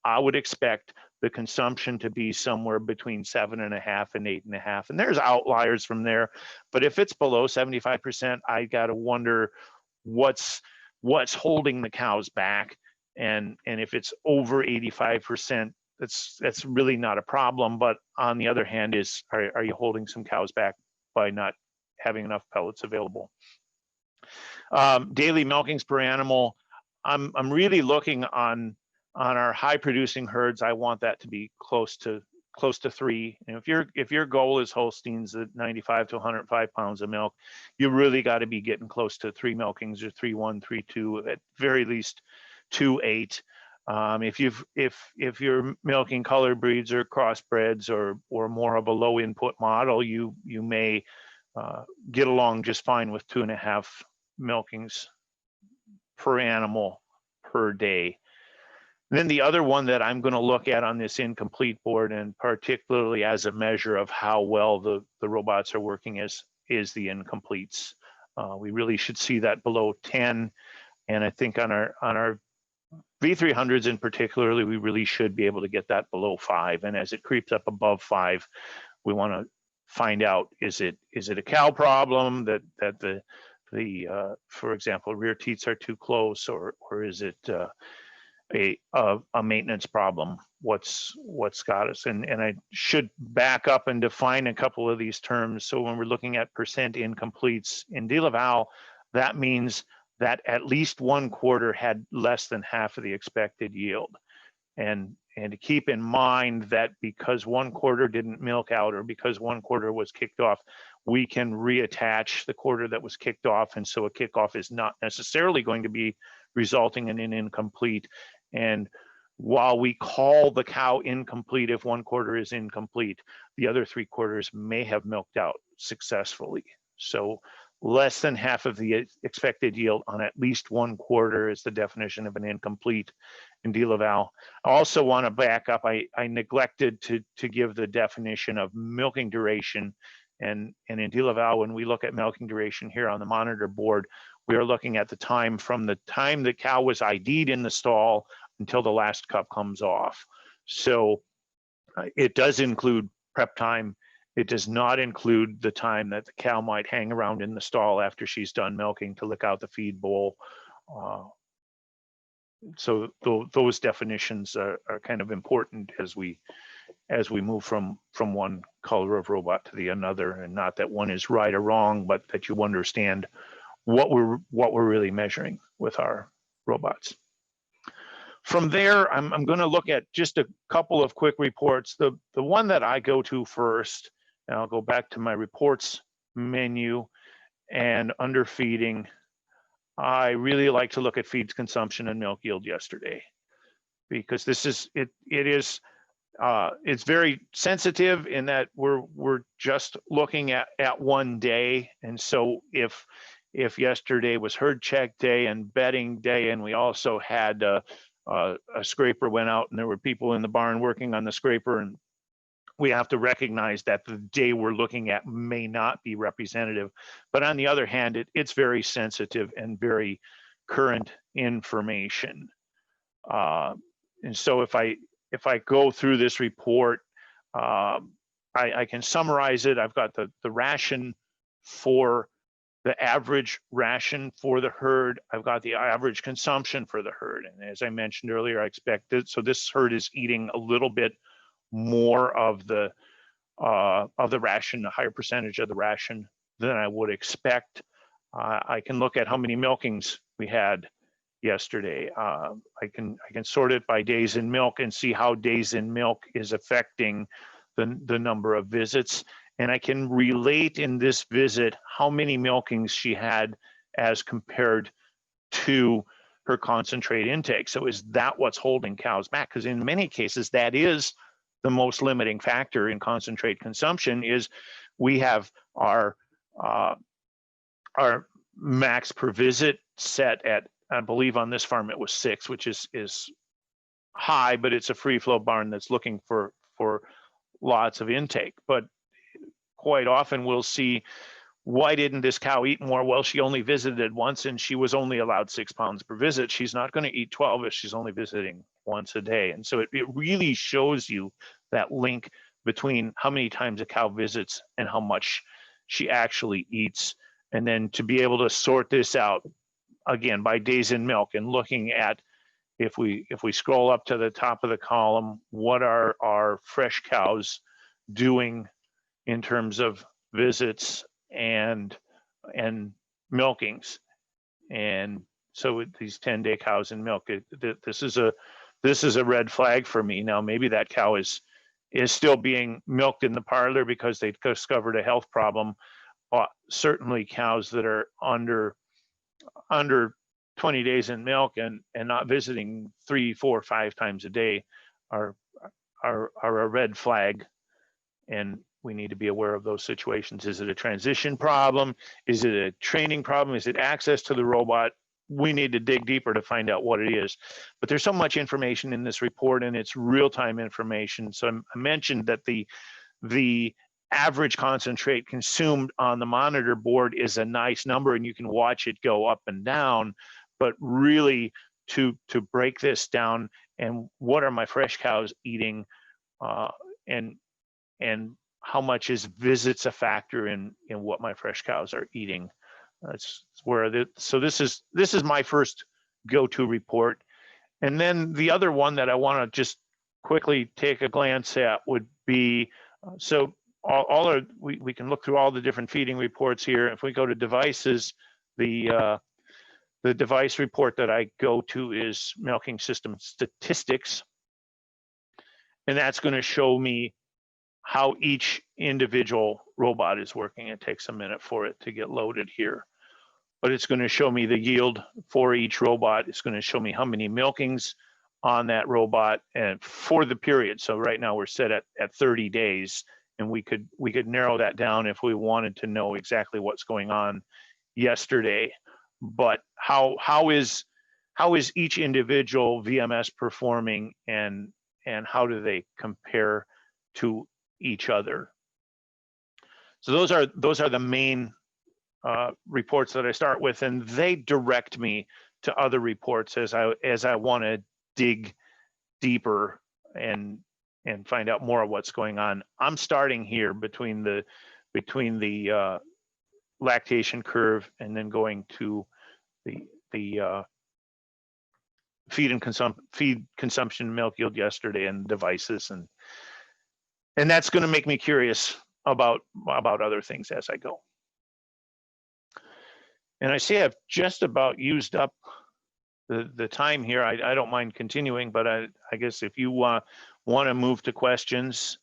I would expect the consumption to be somewhere between 7.5 and 8.5. And there's outliers from there, but if it's below 75%, I got to wonder what's holding the cows back. And if it's over 85%, that's really not a problem. But on the other hand, are you holding some cows back by not having enough pellets available? Daily milkings per animal, I'm really looking on our high producing herds. I want that to be close to 3. And if your goal is Holsteins at 95 to 105 pounds of milk, you really got to be getting close to 3 milkings, or 3.1, 3.2, at very least 2.8. If you're milking color breeds or crossbreds or more of a low input model, you may get along just fine with 2.5 milkings per animal per day. Then the other one that I'm going to look at on this incomplete board, and particularly as a measure of how well the robots are working, is the incompletes. We really should see that below 10, and I think on our V300s in particularly, we really should be able to get that below 5. And as it creeps up above 5, we want to find out, is it a cow problem that the for example, rear teats are too close, or is it a maintenance problem? What's got us? And I should back up and define a couple of these terms. So when we're looking at percent incompletes in DeLaval, that means that at least one quarter had less than half of the expected yield. And to keep in mind that because one quarter didn't milk out, or because one quarter was kicked off, we can reattach the quarter that was kicked off. And so a kickoff is not necessarily going to be resulting in an incomplete. And while we call the cow incomplete if one quarter is incomplete, the other 3 quarters may have milked out successfully. So less than half of the expected yield on at least one quarter is the definition of an incomplete in DeLaval. I also want to back up. I neglected to give the definition of milking duration. And in DeLaval, when we look at milking duration here on the monitor board, we are looking at the time from the time the cow was ID'd in the stall until the last cup comes off. So it does include prep time. It does not include the time that the cow might hang around in the stall after she's done milking to lick out the feed bowl. So those definitions are kind of important as we move from one color of robot to the another, and not that one is right or wrong, but that you understand what we're really measuring with our robots. From there, I'm going to look at just a couple of quick reports. The one that I go to first, and I'll go back to my reports menu, and under feeding, I really like to look at feeds consumption and milk yield yesterday, because this is it's very sensitive in that we're just looking at one day. And so if yesterday was herd check day and bedding day, and we also had a scraper went out and there were people in the barn working on the scraper, and we have to recognize that the day we're looking at may not be representative. But on the other hand, it's very sensitive and very current information. And so if I go through this report, I can summarize it. I've got the ration for the average ration for the herd. I've got the average consumption for the herd. And as I mentioned earlier, I expected, so this herd is eating a little bit more of the ration, a higher percentage of the ration than I would expect. I can look at how many milkings we had yesterday. I can sort it by days in milk and see how days in milk is affecting the number of visits. And I can relate in this visit how many milkings she had as compared to her concentrate intake. So is that what's holding cows back? Because in many cases, that is the most limiting factor in concentrate consumption. Is we have our max per visit set at, I believe on this farm it was 6, which is high, but it's a free flow barn that's looking for lots of intake. But quite often we'll see, why didn't this cow eat more? Well, she only visited once and she was only allowed 6 pounds per visit. She's not going to eat 12 if she's only visiting once a day. And so it really shows you that link between how many times a cow visits and how much she actually eats. And then to be able to sort this out again by days in milk, and looking at, if we scroll up to the top of the column, what are our fresh cows doing in terms of visits and milkings. And so with these 10-day cows in milk, this is a red flag for me. Now maybe that cow is still being milked in the parlor because they discovered a health problem. Certainly cows that are under 20 days in milk and not visiting 3, 4, 5 times a day are a red flag. And we need to be aware of those situations. Is it a transition problem? Is it a training problem? Is it access to the robot? We need to dig deeper to find out what it is. But there's so much information in this report, and it's real-time information. So I mentioned that the average concentrate consumed on the monitor board is a nice number, and you can watch it go up and down. But really, to break this down, and what are my fresh cows eating, and how much is visits a factor in what my fresh cows are eating. That's where so this is my first go-to report. And then the other one that I want to just quickly take a glance at would be, so we can look through all the different feeding reports here. If we go to devices, the device report that I go to is milking system statistics. And that's going to show me how each individual robot is working. It takes a minute for it to get loaded here, but it's going to show me the yield for each robot. It's going to show me how many milkings on that robot and for the period. So right now we're set at 30 days, and we could narrow that down if we wanted to know exactly what's going on yesterday. But how is each individual VMS performing, and how do they compare to each other? So those are the main reports that I start with, and they direct me to other reports as I want to dig deeper and find out more of what's going on. I'm starting here between the lactation curve and then going to the feed consumption, milk yield yesterday, and devices, and that's going to make me curious about other things as I go. And I see I've just about used up the time here. I don't mind continuing, but I guess if you want to move to questions,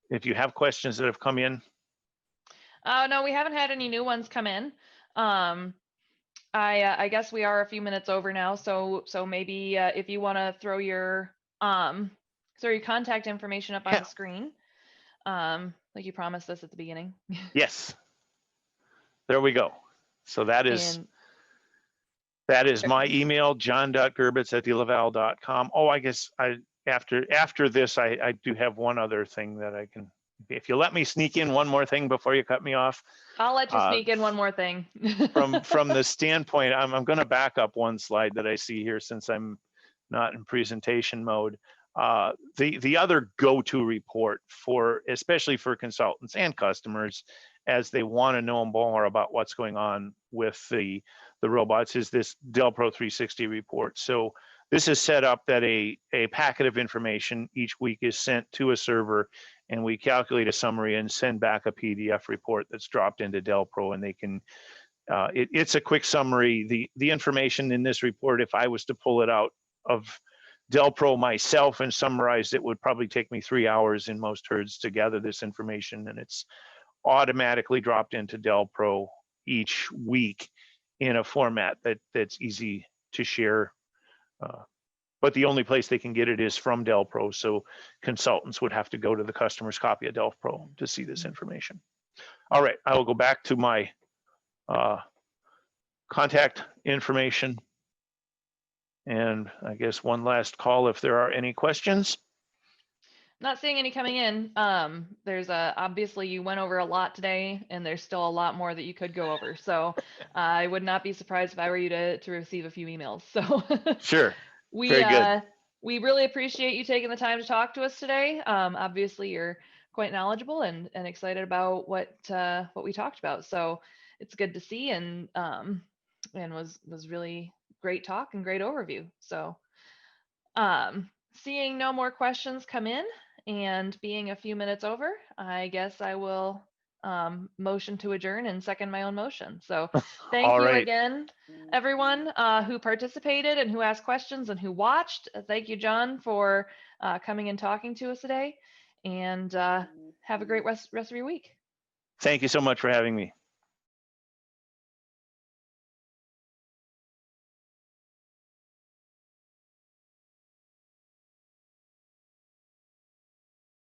if you have questions that have come in. No, we haven't had any new ones come in. I guess we are a few minutes over now, so maybe if you want to throw your contact information up on the screen, like you promised us at the beginning. Yes. There we go. So that is my email, john.gerbitz@DeLaval.com. Oh, I guess after this, I do have one other thing that I can, if you let me sneak in one more thing before you cut me off. I'll let you sneak in one more thing. from the standpoint, I'm going to back up one slide that I see here since I'm not in presentation mode. The other go-to report especially for consultants and customers as they want to know more about what's going on with the robots is this DelPro 360 report. So this is set up that a packet of information each week is sent to a server, and we calculate a summary and send back a PDF report that's dropped into DelPro, and they can, it's a quick summary. The information in this report, if I was to pull it out of DelPro myself and summarize it, would probably take me 3 hours in most herds to gather this information, and it's automatically dropped into DelPro each week in a format that's easy to share. But the only place they can get it is from DelPro, so consultants would have to go to the customer's copy of DelPro to see this information. All right, I will go back to my contact information. And I guess one last call if there are any questions. Not seeing any coming in. There's obviously you went over a lot today, and there's still a lot more that you could go over. So I would not be surprised if I were you to receive a few emails. So sure. Very good. We really appreciate you taking the time to talk to us today. Obviously you're quite knowledgeable and excited about what we talked about. So it's good to see, and was really great talk and great overview. So seeing no more questions come in and being a few minutes over, I guess I will motion to adjourn and second my own motion. So thank you again, everyone who participated and who asked questions and who watched. Thank you, John, for coming and talking to us today, and have a great rest of your week. Thank you so much for having me.